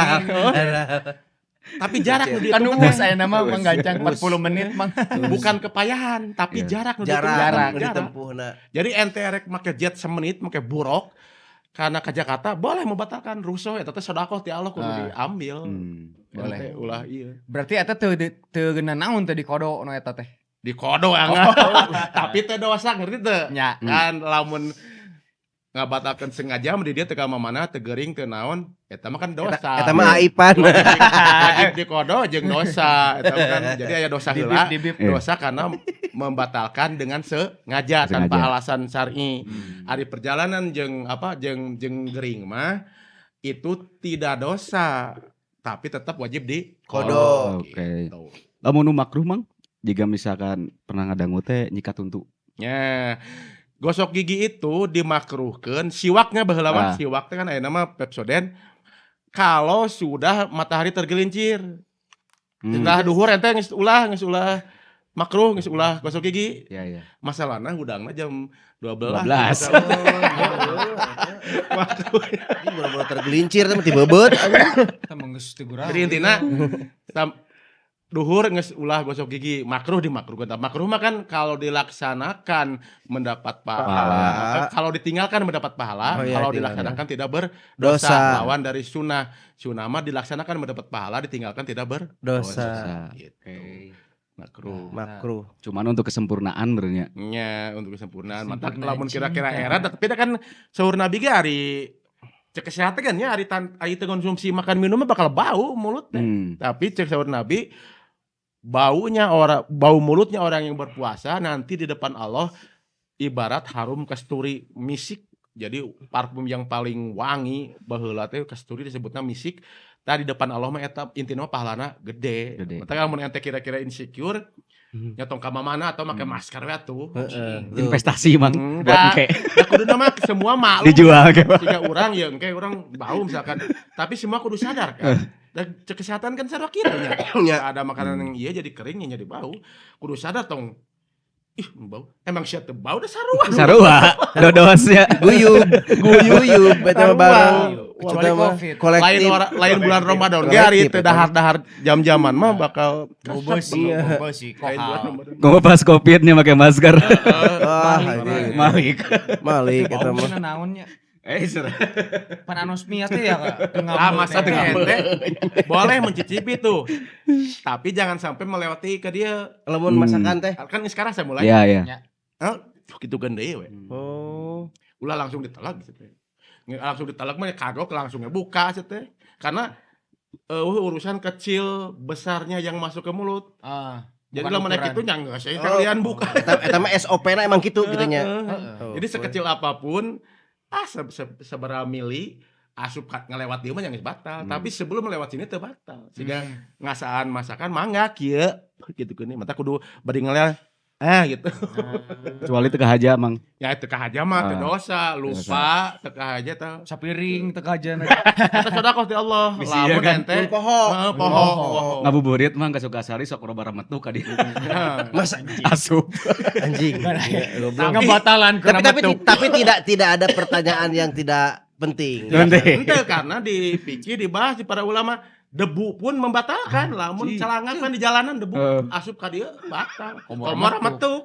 tapi jarak nu Kan dihitung bos teh. aya nama menggancang 40 menit mang. Bukan kepayahan tapi jarak nu dihitung. Jarak Jarak. ditempuhna. Jadi ente rek make jet semenit make buruk karena ke Jakarta boleh membatalkan rusuh eta teh sedekah ti Allah kudu diambil. Boleh. Ente ulah iya. Berarti eta teu geuna naon teh di kodo nu eta teh. Di kodo angga. Tapi teh dosa ngerti teu? Nya. Kan lamun ngabatalkeun sengaja di dia teu ka mana teu geuring teu naon eta mah kan dosa. Eta mah aipan. Wajib di kodo jeung dosa eta kan jadi aya dosa heula. Dibip. Dosa karena membatalkan dengan sengaja tanpa alasan syar'i. Ari perjalanan jeung jeung geuring mah itu tidak dosa tapi tetap wajib di Kodo. Oke. Gitu. Lamun nu makruh mang jika misalkan pernah ngadangu teh nyikat tuntu. Ya, gosok gigi itu dimakruhkeun siwaknya baheula mah siwak teh kan aya nama Pepsodent kalau sudah matahari tergelincir. Setelah duhur ente geus ulah makruh geus ulah gosok gigi. Iya. Masalahna hudangna jam 12. 12. Makruh. Ini boro-boro tergelincir teh tibebeut. Kita menggeus teu gurau. Jadi intina duhur geus ulah gosok gigi makruh dimakruhkeun. Makruh mah kan kalau dilaksanakan mendapat pahala. Kalau ditinggalkan mendapat pahala, Oh iya, kalau tinggalkan. dilaksanakan tidak berdosa. Dosa. Lawan dari sunnah. Sunnah mah dilaksanakan mendapat pahala, ditinggalkan tidak berdosa. Dosa. Gitu. Makruh. Makruh. Cuman untuk kesempurnaan berenya. Nya untuk kesempurnaan. Mantap Sempurna lamun kira-kira cinta. era tapi kan saur Nabi ge ari cek kesehatan kan ya ari teu konsumsi makan minum mah bakal bau mulutnya. Tapi cek saur Nabi bau mulutnya orang yang berpuasa nanti di depan Allah ibarat harum kasturi misik. Jadi parfum yang paling wangi baheula teh kasturi disebutna misik. Tadi depan Allah mah eta intina mah pahalana gede. Maka mun ente kira-kira insecure nyotong ka mana atau make masker we atuh. Investasi mang buat Da engke kuduna mah semua maklum. dijual ke. Jika urang ya engke urang bau misalkan. Tapi semua kudu sadar kan. Dan cek kesehatan kan sadar kitu nya. Ada makanan yang iya jadi kering nya jadi bau. Kudu sadar tong. Ih, bau. Emang sia teu bau da sarua. Sarua dodosnya. Guyub eta mah barang. Kecuali Eta mah Covid. kolektif. Lain bulan Ramadan ge ari teu dahar-dahar jam-jaman mah bakal Bau beusi, lain bulan kohal. Ramadan. Ngomong pas covidnya pakai masker. Malik. Malik. Malik eta Bau mah. cenah naonnya. Serah. Pan anosmia teh ya Masa teu ente boleh mencicipi tuh. Tapi jangan sampai melewati ke dia. Lamun masakan teh. Kan sekarang saya mulai. Iya. Gitu kan deui we. Oh. Ulah langsung ditelak gitu teh. Langsung ditelak mah kagok langsung buka teh. Karena urusan kecil besarnya yang masuk ke mulut. Jadi Bukan lamun ukuran. itu nyangga saya kalian buka. Eta mah SOP-na emang gitu gitunya. Jadi sekecil apapun seberapa mili asup ngelewat dia mah yang batal. Tapi sebelum melewat sini teu batal. Sehingga ngasaan masakan mangga kieu gitu kan. Mata kudu bari ngelewat gitu. Kecuali teu kahaja mang. Ya teu kahaja mah teu dosa, lupa teu kahaja teh. Sapiring teu kahaja. Eta sedekah ti Allah. Bisi ya Lamun kan? ente Poho. poho. Ngabuburit mah ka Sukasari sok roba remetuh ka dieu. Masa Asup. anjing. Goblok. Ngebatalan Tapi tidak ada pertanyaan yang tidak penting. Ente karena dipikir dibahas di para ulama debu pun membatalkan lamun calangan kan di jalanan debu asup ka dieu batal. Komor metu.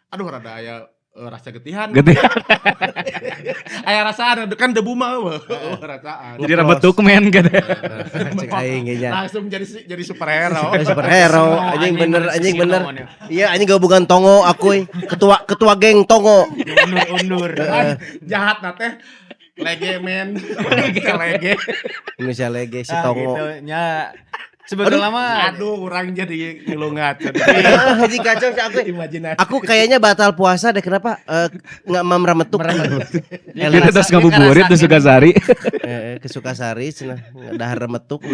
Aduh rada aya rasa getihan. Aya rasaan kan debu mah rasaan. Jadi remetuh men gitu. Cek aing ge nya. Langsung jadi superhero. Superhero, anjing bener. Iya, anjing gabungan Tongo akuy. Ketua geng Tongo. Undur. Jahat na teh. Lege men. Lege. Indonesia Lege si Tongo. Gitu, nya sebetulnya mah Aduh, orang jadi ngilungat. Haji kacau si aku. Imajinasi. Aku kayaknya batal puasa deh kenapa? Nggak meremetuk. Kita terus ngabuburit di Sukasari. Ke Sukasari cenah dahar remetuk 6.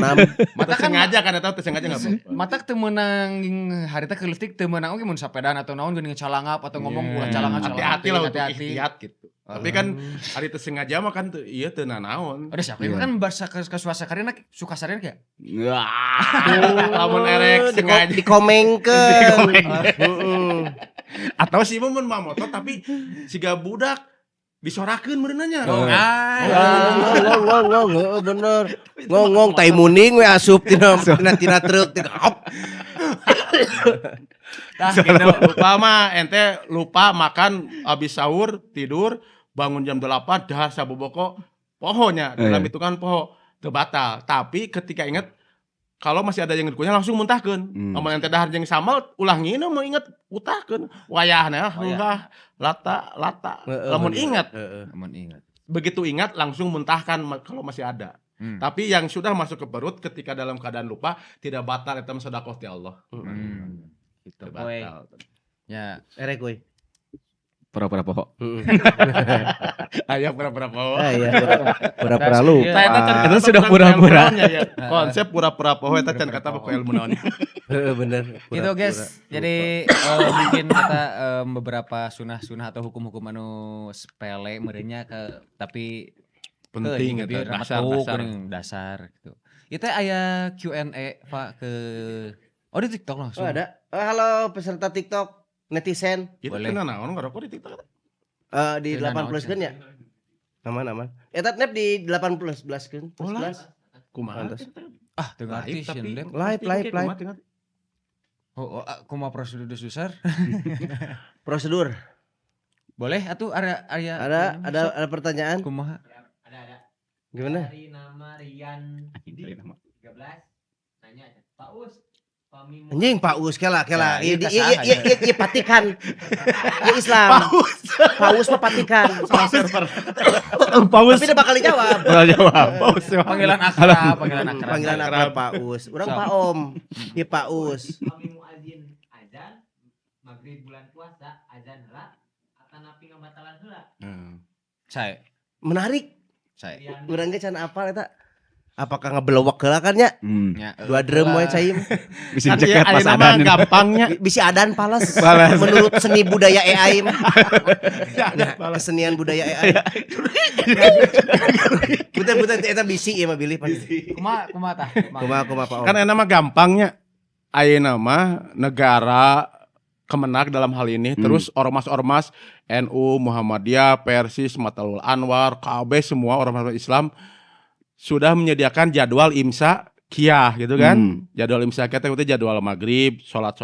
Mata sengaja kan eta sengaja enggak apa. matak teu meunang harita keuletik teu meunang oge mun sapedaan atau naon geuning calangap atau ngomong ulah calangap Hati-hati lah untuk ikhtiat gitu. Tapi kan hari teu sengaja mah kan ieu teu nanaon. Ada siapa kan bahasa Sukasarina Sukasarina kayak Lamun erek sengaja Dikomengkeun. atau si mun mamoto tapi siga budak disorakeun meureunanya. Ngong bener. Ngong tai muning we asup tina truk tina op. Lupa mah ente lupa makan habis sahur tidur bangun jam 8 dahar saboboko pohonya dalam hitungan poho teu batal. Tapi ketika ingat kalau masih ada yang dikunyah langsung muntahkeun. Amun ente dahar jeung samal ulah nginum mau inget utahkeun. Wayahna ulah lata. Lamun ingat. Begitu ingat langsung muntahkan kalau masih ada. Tapi yang sudah masuk ke perut ketika dalam keadaan lupa tidak batal eta sedekah ti Allah. Itu batal. Ya, Erek we. Pura-pura poho. Aya pura-pura poho. Iya, pura-pura lupa. Itu sudah pura-pura. Konsep pura-pura poho eta can kata ku ilmu naon. Bener. gitu guys. Jadi mungkin kita beberapa sunah-sunah atau hukum-hukum anu sepele merenya tapi Penting biar eta dasar gitu. Itu aya Q&A Pak ke di TikTok langsung. Oh ada. Halo peserta TikTok netizen. Itu Boleh. kena naon ngarokok di TikTok. Di 8 plus kan ya? Aman. Eta nep di 8 plus kan? Oh, 11. Kumaha? Teu ngarti sih Dem. Live. Kumaha prosedur susar? Prosedur. Boleh atuh Ada pertanyaan? kumaha? Ada. Gimana? Dari nama Rian 13 nanya Pak Us Pami Anjing Pak Us kela. Nah, Iya iya, sah, iya patikan. Iya Islam. Paus mah patikan. Paus. Tapi dia bakal dijawab. Paus. Panggilan akrab. Panggilan akrab Pak Us. Urang Pak Om. Iya Pak Us. Pami muazin azan maghrib bulan puasa azan heula atanapi ngabatalan heula. Saya. Menarik. Rian Urang ge can apal eta. Apakah ngebelowak heula kan nya? Ya, 2 drum we caim. Bisa ceket pas adan. Gampangnya. Bisi adan pales. Menurut seni budaya AI. Kesenian budaya AI. Bukan eta bisi ya mah bilih pasti. kumaha tah? Kumaha Pak Om. Kan enak mah gampangnya. Ayeuna mah negara kemenang dalam hal ini terus ormas-ormas NU, Muhammadiyah, Persis, Matalul Anwar, KB semua ormas Islam sudah menyediakan jadwal imsa kiyah gitu kan. Jadwal imsa kiyah itu jadwal maghrib, sholat,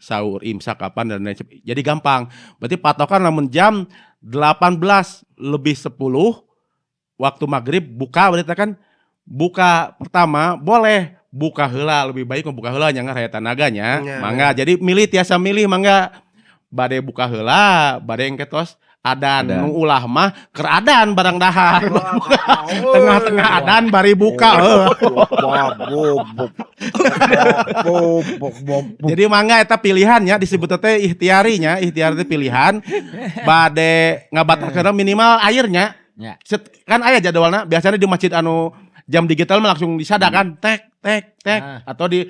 sahur, imsa kapan dan lain sebagainya. Jadi gampang. Berarti patokan namun jam 18:10 waktu maghrib buka berarti kan buka pertama boleh buka heula lebih baik membuka heula nya raya tanaganya. Mangga jadi milih tiasa milih mangga bade buka heula, bade engketos adan. Adan. Nu ulah mah keur adan barang dahar. Tengah-tengah adan bari buka. Jadi mangga eta pilihannya disebut teh ikhtiarinya, ikhtiar teh pilihan bade ngabatalkeun minimal airnya. Ya. Kan aya jadwalna biasanya di masjid anu jam digital mah langsung disadakan tek atau di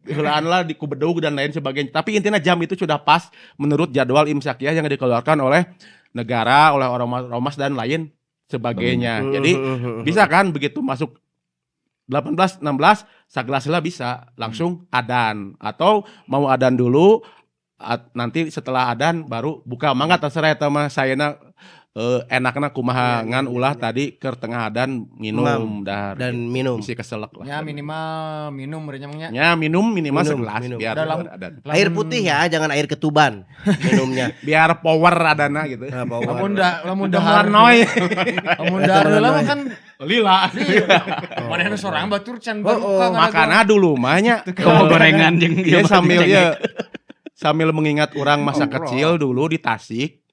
heulaan lah di kubedug dan lain sebagainya. Tapi intinya jam itu sudah pas menurut jadwal imsakiyah yang dikeluarkan oleh negara, oleh ormas dan lain sebagainya. Jadi bisa kan begitu masuk 18, 16 sagelas heula bisa langsung adan atau mau adan dulu nanti setelah adan baru buka mangga terserah eta mah sayeuna enakna kumaha ngan ulah tadi keur tengah adan minum dahar dan gitu. minum. Bisi keselak lah. Ya minimal minum meureun nya. Ya minum minimal Minum, segelas minum. biar Dalam- adan. Air putih ya, jangan air ketuban minumnya. Biar power adana gitu. Nah, Lamun Udah dahar melanoy. lamun dahar heula mah kan Lila. manehna sorang batur can Oh, baruka Makana dulu mahnya Komo gorengan jeung dia ieu sambil cengek. ya sambil mengingat orang masa kecil dulu di Tasik.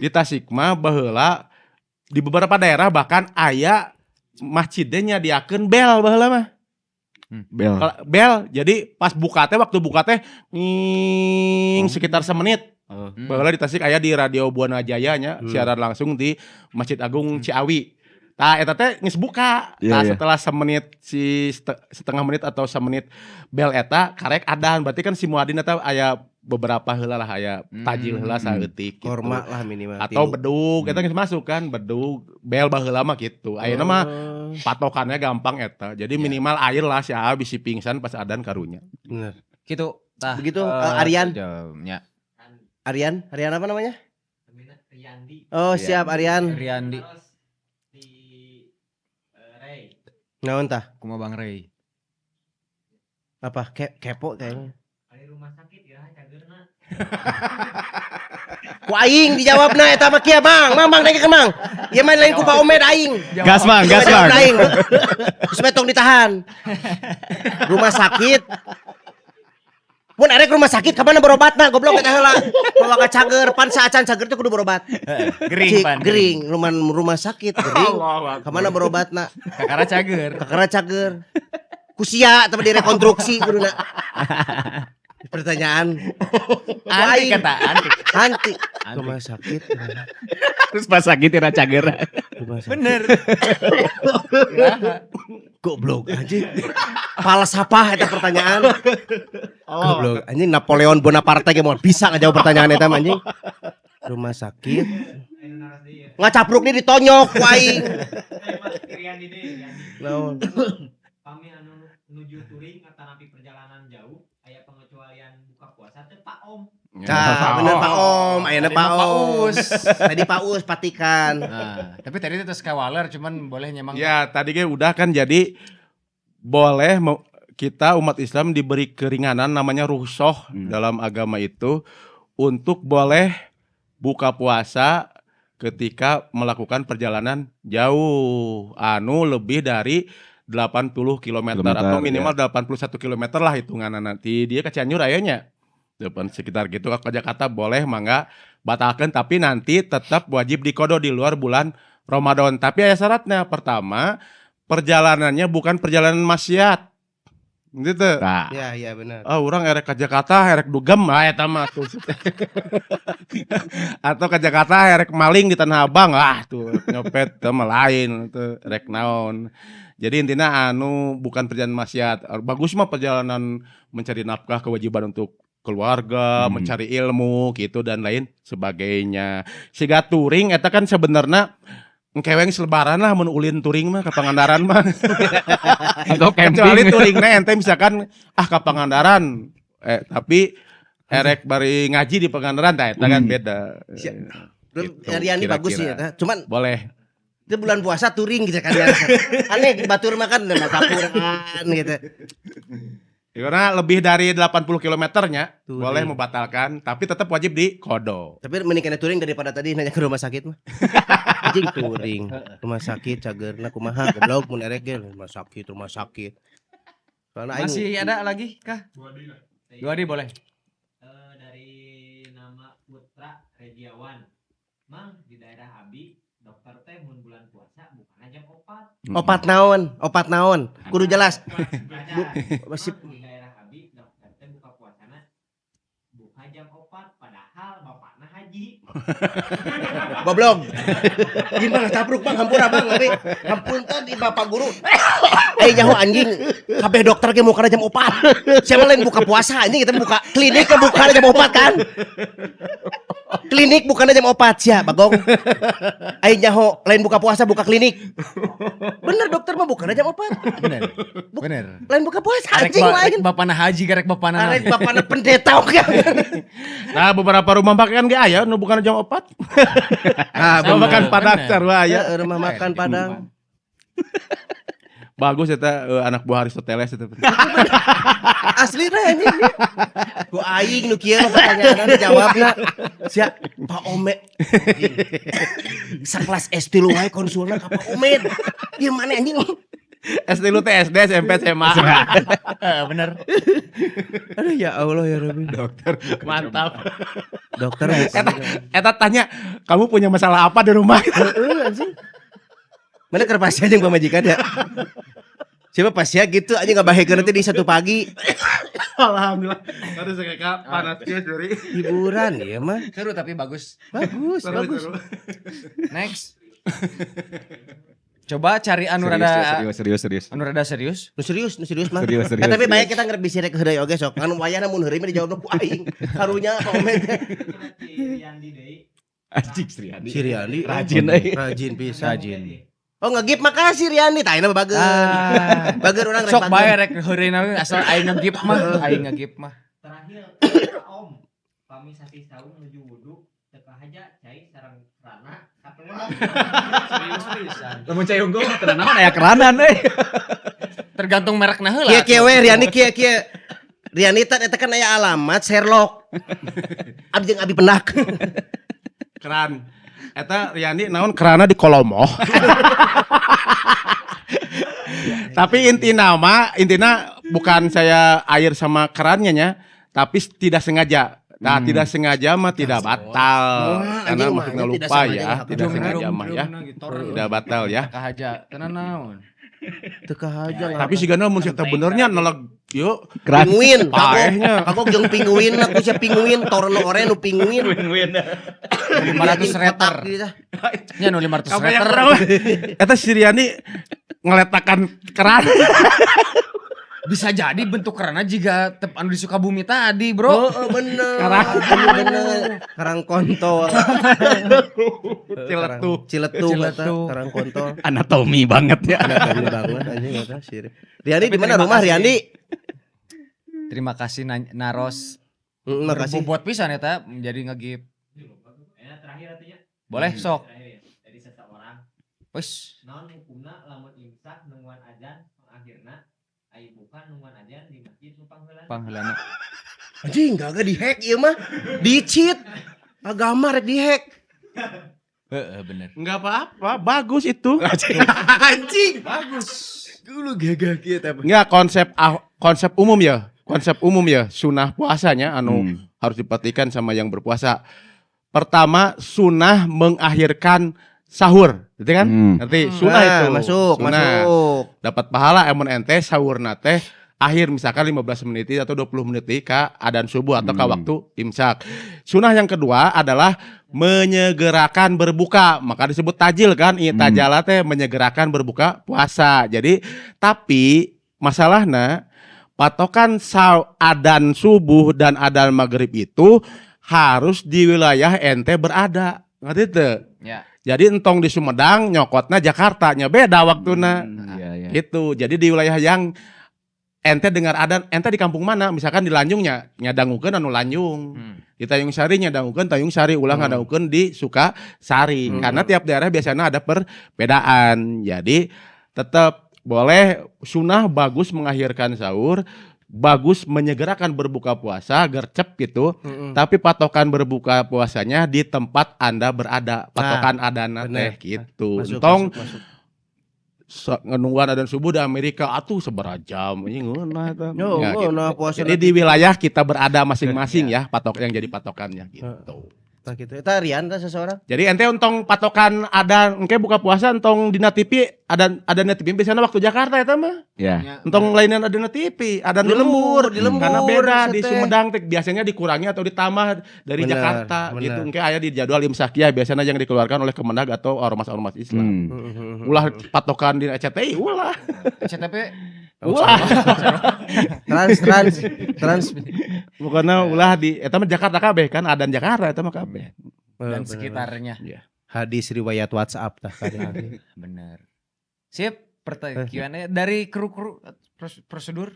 Di Tasik mah baheula di beberapa daerah bahkan aya masjidnya nyadiakeun bel baheula mah. Bel. Bel. Jadi pas buka teh waktu buka teh nging sekitar semenit. Baheula di Tasik aya di Radio Buana Jaya nya siaran langsung di Masjid Agung Ciawi. Nah, eta teh geus buka. Iya, Nah, iya. setelah semenit setengah menit atau semenit bel eta karek adan. Berarti kan si muadzin eta aya beberapa heula lah aya tajil heula saeutik gitu. Korma lah minimal. Atau tilu. bedug, eta geus masuk kan, bedug, bel baheula mah gitu. Ayeuna mah patokannya gampang eta. Jadi minimal air lah si Aa bisi pingsan pas adan karunya. Bener. gitu. Tah. Begitu, Aryan? Jamnya. Aryan apa namanya? Riyandi. Oh, Iya. siap Aryan. Riyandi Terus di Ray. Naon tah? kumaha Bang Rey. Apa? Kepo kayaknya. Kali rumah sakit ya cagerna. Ku aing dijawabna eta mah kieu, Bang. Mang dengekeun, Mang. Ieu mah lain ku Pak Omed aing. Gas Mang, gas Jawab Mang. aing. Geus metong ditahan. Rumah sakit. Mun arek rumah sakit ka mana berobatna goblok eta heula. Bawa ka cager, pan saacan cager teh kudu berobat. Gering Cik, pan. gering, rumah sakit gering. Ka mana berobatna? Kakara cager. Kakara cager. Kusia tapi direkonstruksi kuduna. Pertanyaan. Anti kata anti. Anti. Rumah sakit. Terus pas sakit tira cager. Rumah sakit. Bener. Goblok anjing. Falsafah eta pertanyaan. Goblok anjing Napoleon Bonaparte ge moal bisa ngajawab pertanyaan eta mah, anjing. Rumah sakit. Ngacapruk nih ditonyok ku aing. Riyandi deh, Riyandi. Naon? Kami anu menuju touring atanapi perjalanan jauh aya pengecualian buka puasa teh Pak Om. Nah, bener Pak Om, ayeuna Tadi Pak mah Pak Om. Us. Tadi Pak Us patikan. Nah, tapi tadi itu kawaler cuman boleh nyemang. Ya, tadi kan udah kan jadi boleh kita umat Islam diberi keringanan namanya rukhsah dalam agama itu untuk boleh buka puasa ketika melakukan perjalanan jauh anu lebih dari 80 km atau minimal 81 km lah hitunganna nanti dia ke Cianjur ayanya depan sekitar gitu ke Jakarta boleh mangga batalkan tapi nanti tetap wajib dikodo di luar bulan Ramadan tapi ada syaratnya pertama perjalanannya bukan perjalanan maksiat gitu. Nah, Ya benar. Orang erek ke Jakarta erek dugem eta mah tuh. Atau ke Jakarta erek maling di Tanah Abang tuh nyopet mah lain tuh erek naon. Jadi intinya anu bukan perjalanan maksiat. Bagus mah perjalanan mencari nafkah kewajiban untuk keluarga, mencari ilmu gitu dan lain sebagainya. Siga touring eta kan sebenarnya engkeweng selebaran lah mun ulin touring mah ke Pangandaran mah. atau Kecuali camping. touringna ente misalkan ke Pangandaran tapi erek bari ngaji di Pangandaran tah eta kan beda. Gitu, Riani bagus sih kira-kira. ya. Cuman Boleh. itu bulan puasa touring gitu kan biasa. Aneh batur mah kan kapuran gitu. Karena lebih dari 80 kilometernya Touring. boleh membatalkan tapi tetap wajib di kodo. Tapi mending kena touring daripada tadi nanya ke rumah sakit mah. Anjing touring, rumah sakit cagerna kumaha goblok mun erek ge rumah sakit. Karena aing Masih ada lagi kah? Dua di boleh. Dari nama Putra Rediawan. Mang di daerah Abi dokter teh mun bulan puasa bukan jam 4. Opat naon. Kudu jelas. Masih di daerah Abi dokter teh buka puasana buka jam 4 padahal bapakna haji. Goblok. Gimana capruk Bang, hampura Bang, tapi hampun tadi Bapak guru. Nyaho anjing, kabeh dokter ge muka jam 4. Siapa lain buka puasa anjing kita buka klinik ke buka jam 4 kan? Klinik bukan jam 4 sia, Bagong. Nyaho lain buka puasa buka klinik. Bener dokter mah bukan jam 4. Bener. Lain buka puasa Arek anjing lain. bapana haji karek bapana. Arek bapana pendeta oke. Nah, beberapa rumah makan ge aya nu bukan jam 4. Rumah makan Padang sarua aya. Rumah makan Padang. Bagus eta anak buah Aristoteles eta. Asli teh anjing. Ku aing nu kieu pertanyaanna jawabna. Sia Pak Omed. Sakelas S3 wae konsulna ka Pak Omed. Ieu mana anjing? SD lu teh SD, SMP, SMA. Bener. Aduh ya Allah ya Rabbi. Dokter, mantap. Dokter Eta tanya, kamu punya masalah apa di rumah? anjing. Mana keur pasien jeung pamajikan ya? Siapa pasien gitu aja enggak bahekeun nanti di 1 pagi. Alhamdulillah. Tadi sekeka panas ge suri. Hiburan ya mah. Seru tapi bagus. Bagus. Next. Coba cari anu rada Serius. anu rada serius. Nu serius mah. Serius. Tapi baik kita ngerbisi rek heureuy oge sok. Anu wayahna mun heureuy mah dijawabna ku aing. Karunya Pak Omed. Riyandi deui. Anjing Sriandi. Siriani rajin pisan. Rajin. Oh ngegip makasih Riani, tah ayeuna bageun. Bageun urang rek Sok bae rek heureuna asal aing ngegip mah. Terakhir Pak Om kami sati saung menuju wudu teka haja cai sareng rana kakeluar. Serius pisan. Lamun cai unggul tenan naon aya keranan Tergantung merekna heula. Kieu we Riani kieu. Riani teh eta kan aya alamat Sherlock. Abdi jeung abi pendak. Keran. Eta Riani naon kerana di Kolomo. Tapi intina bukan saya air sama kerannya nya, tapi tidak sengaja. Nah, tidak sengaja mah tidak batal. Karena maksudnya lupa ya, tidak sengaja mah ya. Tidak batal ya. Kahaja tenan naon. Teka haja. Tapi sigana mun eta benernya nolak yuk Pinguin, paehnya. Kagok jeung pinguin, aku sia pinguin, torno ore nu pinguin. 500 reter. Nya nu 500 reter. Eta si Riani ngeletakan keran. Bisa jadi bentuk keranna jiga tep anu di Sukabumi tadi, Bro. Oh, bener. Bener. Karang kontol. Ciletu kata karang kontol. Anatomi banget ya. Anatomi banget anjing kata sih. Riani di mana rumah Riani? Terima kasih Naros. Makasih. Buat pisan eta menjadi ngegip. Terakhir artinya Boleh sok. dari seseorang Wis. naon hukumna lamun imsak nungguan adzan akhirna ai bukan nungguan adzan di masjid nu Pangheulana. Anjing gak dihack ieu mah. Di-cheat. Agama rek dihack. Heeh, bener. Enggak apa-apa, bagus itu. Anjing. Bagus. Dulu gagah kieu teh. Enggak konsep umum ya. Konsep umum ya, sunah puasanya anu harus diperhatikan sama yang berpuasa. Pertama, sunah mengakhirkan sahur, gitu kan? Nanti sunah itu masuk. dapat pahala emun ente sahurna teh akhir misalkan 15 menit atau 20 menit ka adzan subuh atau ka waktu imsak. Sunah yang kedua adalah menyegerakan berbuka, maka disebut tajil kan? Tajala teh menyegerakan berbuka puasa. Jadi tapi masalahnya patokan adzan subuh dan adzan maghrib itu harus di wilayah ente berada. Ngerti teu? Ya. Jadi entong di Sumedang nyokotna Jakarta nya beda waktuna. Iya. Gitu. Jadi di wilayah yang ente dengar adzan, ente di kampung mana? Misalkan di Lanjungnya nyadangukeun anu Lanjung. Di Tanjung Sari nyadangukeun Tanjung Sari, ulah ngadangukeun di Sukasari. Karena tiap daerah biasanya ada perbedaan. Jadi tetap boleh sunah bagus mengakhirkan sahur, bagus menyegerakan berbuka puasa, gercep gitu. Tapi patokan berbuka puasanya di tempat Anda berada. Patokan adana teh gitu. Entong nungguan adzan subuh di Amerika atuh sabaraha jam ini ngeunah eta. Nah, puasa Jadi di wilayah kita berada masing-masing ya, patok yang jadi patokannya gitu. Tah gitu. Eta Rian tah seseorang. Jadi ente untong patokan ada engke buka puasa untong dina TV ada na TV biasanya waktu Jakarta eta mah. Ya. Untong lainan ada na TV, ada di lembur, di lembur, karena beda di seteh. Sumedang teh biasanya dikurangi atau ditambah dari Bener, Jakarta bener. gitu. Engke aya di jadwal imsakiah biasanya yang dikeluarkan oleh Kemenag atau ormas-ormas Islam. Ulah patokan di RCTI ulah. CTP Ulah. Trans. Pokoknya ulah di eta mah Jakarta kabeh kan adan Jakarta eta mah kabeh. dan sekitarnya. Hadis riwayat WhatsApp tah tadi. Bener. Sip, Q&A dari kru prosedur.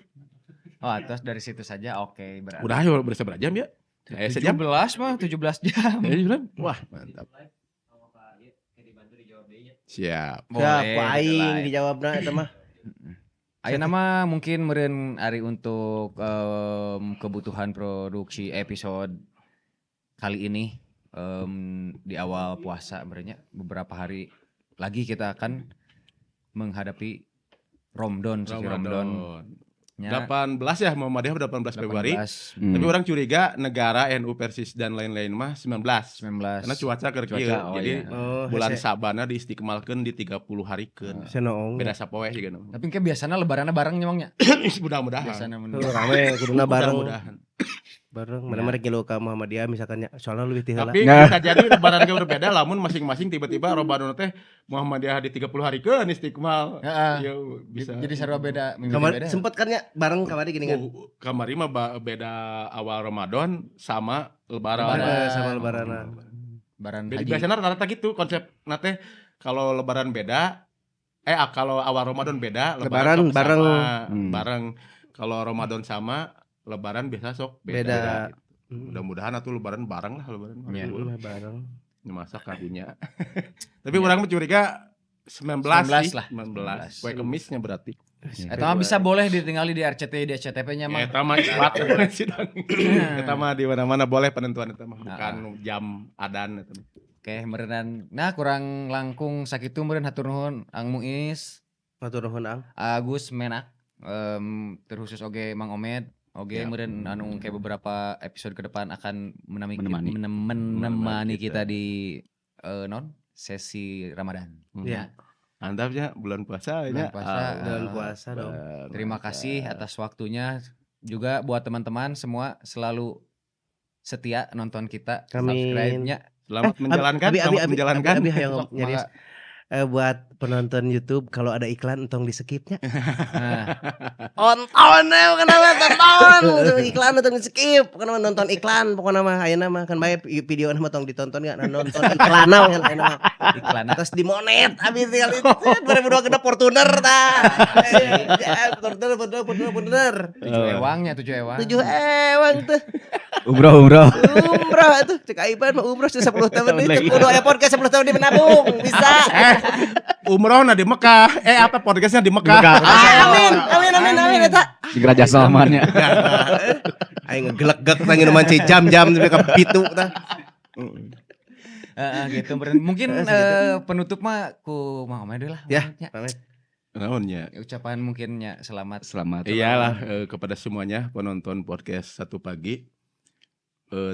Oh, terus dari situ saja. Oke, berarti. Udah ayo berapa jam ya? Saya 17 sejam. mah, 17 jam. Wah, mantap. Siap. Siap, ku aing dijawabna eta mah. Ayo nama mungkin meureun ari untuk kebutuhan produksi episode kali ini di awal puasa sebenarnya beberapa hari lagi kita akan menghadapi Ramadan, suci Ramadan. 18 ya Muhammadiyah 18 Februari. 18, Tapi orang curiga negara NU Persis dan lain-lain mah 19. 19. Karena cuaca keur kieu. Cuaca, oh Jadi iya. bulan Sabana diistikmalkeun di 30 harikeun. Senoong. Beda sapoe juga no. Tapi kayak biasanya lebarannya bareng nyemangnya. Mudah-mudahan. Biasanya Rame kuduna bareng. Mudah-mudahan. Bareng mana ngilu ka Muhammadiyah misalkan soalnya lebih ti heula. Tapi bisa jadi lebaran ge berbeda lamun masing-masing tiba-tiba Ramadan teh Muhammadiyah di 30 harikeun istiqmal. Heeh. Ya bisa. Jadi sarua beda minggu Kamari beda. sempet kan ya bareng kamari gini kan. Kamari mah beda awal Ramadan sama lebaran. Sama lebaran. Lebaran Jadi haji. biasanya rata-rata gitu konsep nate kalau lebaran beda kalau awal Ramadan beda Lebaran sok bareng. sama, bareng kalau Ramadan sama lebaran biasa sok Beda. Mudah-mudahan atuh lebaran bareng lah lebaran. Iya. Bareng. Masak kagunya. Tapi orang mencuriga 19 sih, lah. 19. Kue kemisnya berarti. Eta mah bisa boleh ditinggali di RCTI di SCTP-nya mah. Eta mah isbat sidang. Eta mah di mana-mana boleh penentuan eta mah bukan jam adan eta mah. Oke, meureun. Nah, kurang langkung sakitu meureun hatur nuhun Ang Muis, Matur nuhun Ang. Agus Menak, terkhusus oge Mang Omed. Oke, meureun anu kayak beberapa episode ke depan akan menemani kita di sesi Ramadan. Iya. Mantap ya bulan puasa ya. Bulan puasa dong. Terima kasih atas waktunya. Juga buat teman-teman semua selalu setia nonton kita, Amin. subscribe-nya. Selamat menjalankan, selamat menjalankan. Abi hayang Sok, nyaris. Buat penonton YouTube kalau ada iklan entong di skipnya. Nah, Onton kenapa tonton iklan entong di skip kenapa nonton iklan pokoknya mah ayeuna mah kan bae video mah tong ditonton kan nonton iklan naon ayeuna mah iklan terus dimonet abis tinggal itu 2002 kena Fortuner tah. Fortuner. 7 ewangnya 7 ewang. 7 ewang tuh. Umroh. Umroh tuh cek Aipan mah umroh 10 tahun di kudu aya podcast 10 tahun di menabung bisa. Umroh di Mekah. Apa podcastnya di Mekah? Amin eta. Di Raja Salman ya. Aing ngegelek-gelek tah ngieu manci jam-jam sampai ka pitu tah. Gitu mungkin penutup mah ku Mang Omed lah. Ya, pamit. Naonnya? Ucapan mungkinnya selamat. Iyalah kepada semuanya penonton podcast Satu Pagi.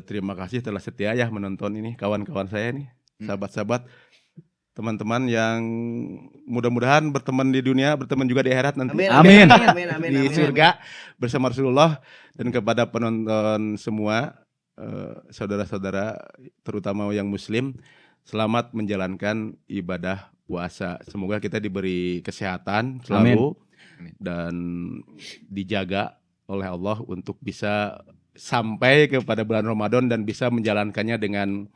Terima kasih telah setia ya menonton ini kawan-kawan saya nih, sahabat-sahabat, teman-teman yang mudah-mudahan berteman di dunia, berteman juga di akhirat nanti. Amin. Di surga bersama Rasulullah. Dan kepada penonton semua, saudara-saudara terutama yang muslim, selamat menjalankan ibadah puasa. Semoga kita diberi kesehatan selalu. Amin. Dan dijaga oleh Allah untuk bisa sampai kepada bulan Ramadan dan bisa menjalankannya dengan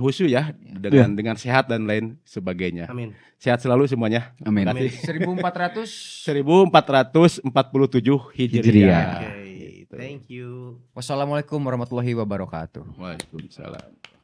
khusyuk ya, dengan sehat dan lain sebagainya. Amin. Sehat selalu semuanya. Amin. 1447 Hijriah. Thank you. Wassalamualaikum warahmatullahi wabarakatuh. Waalaikumsalam.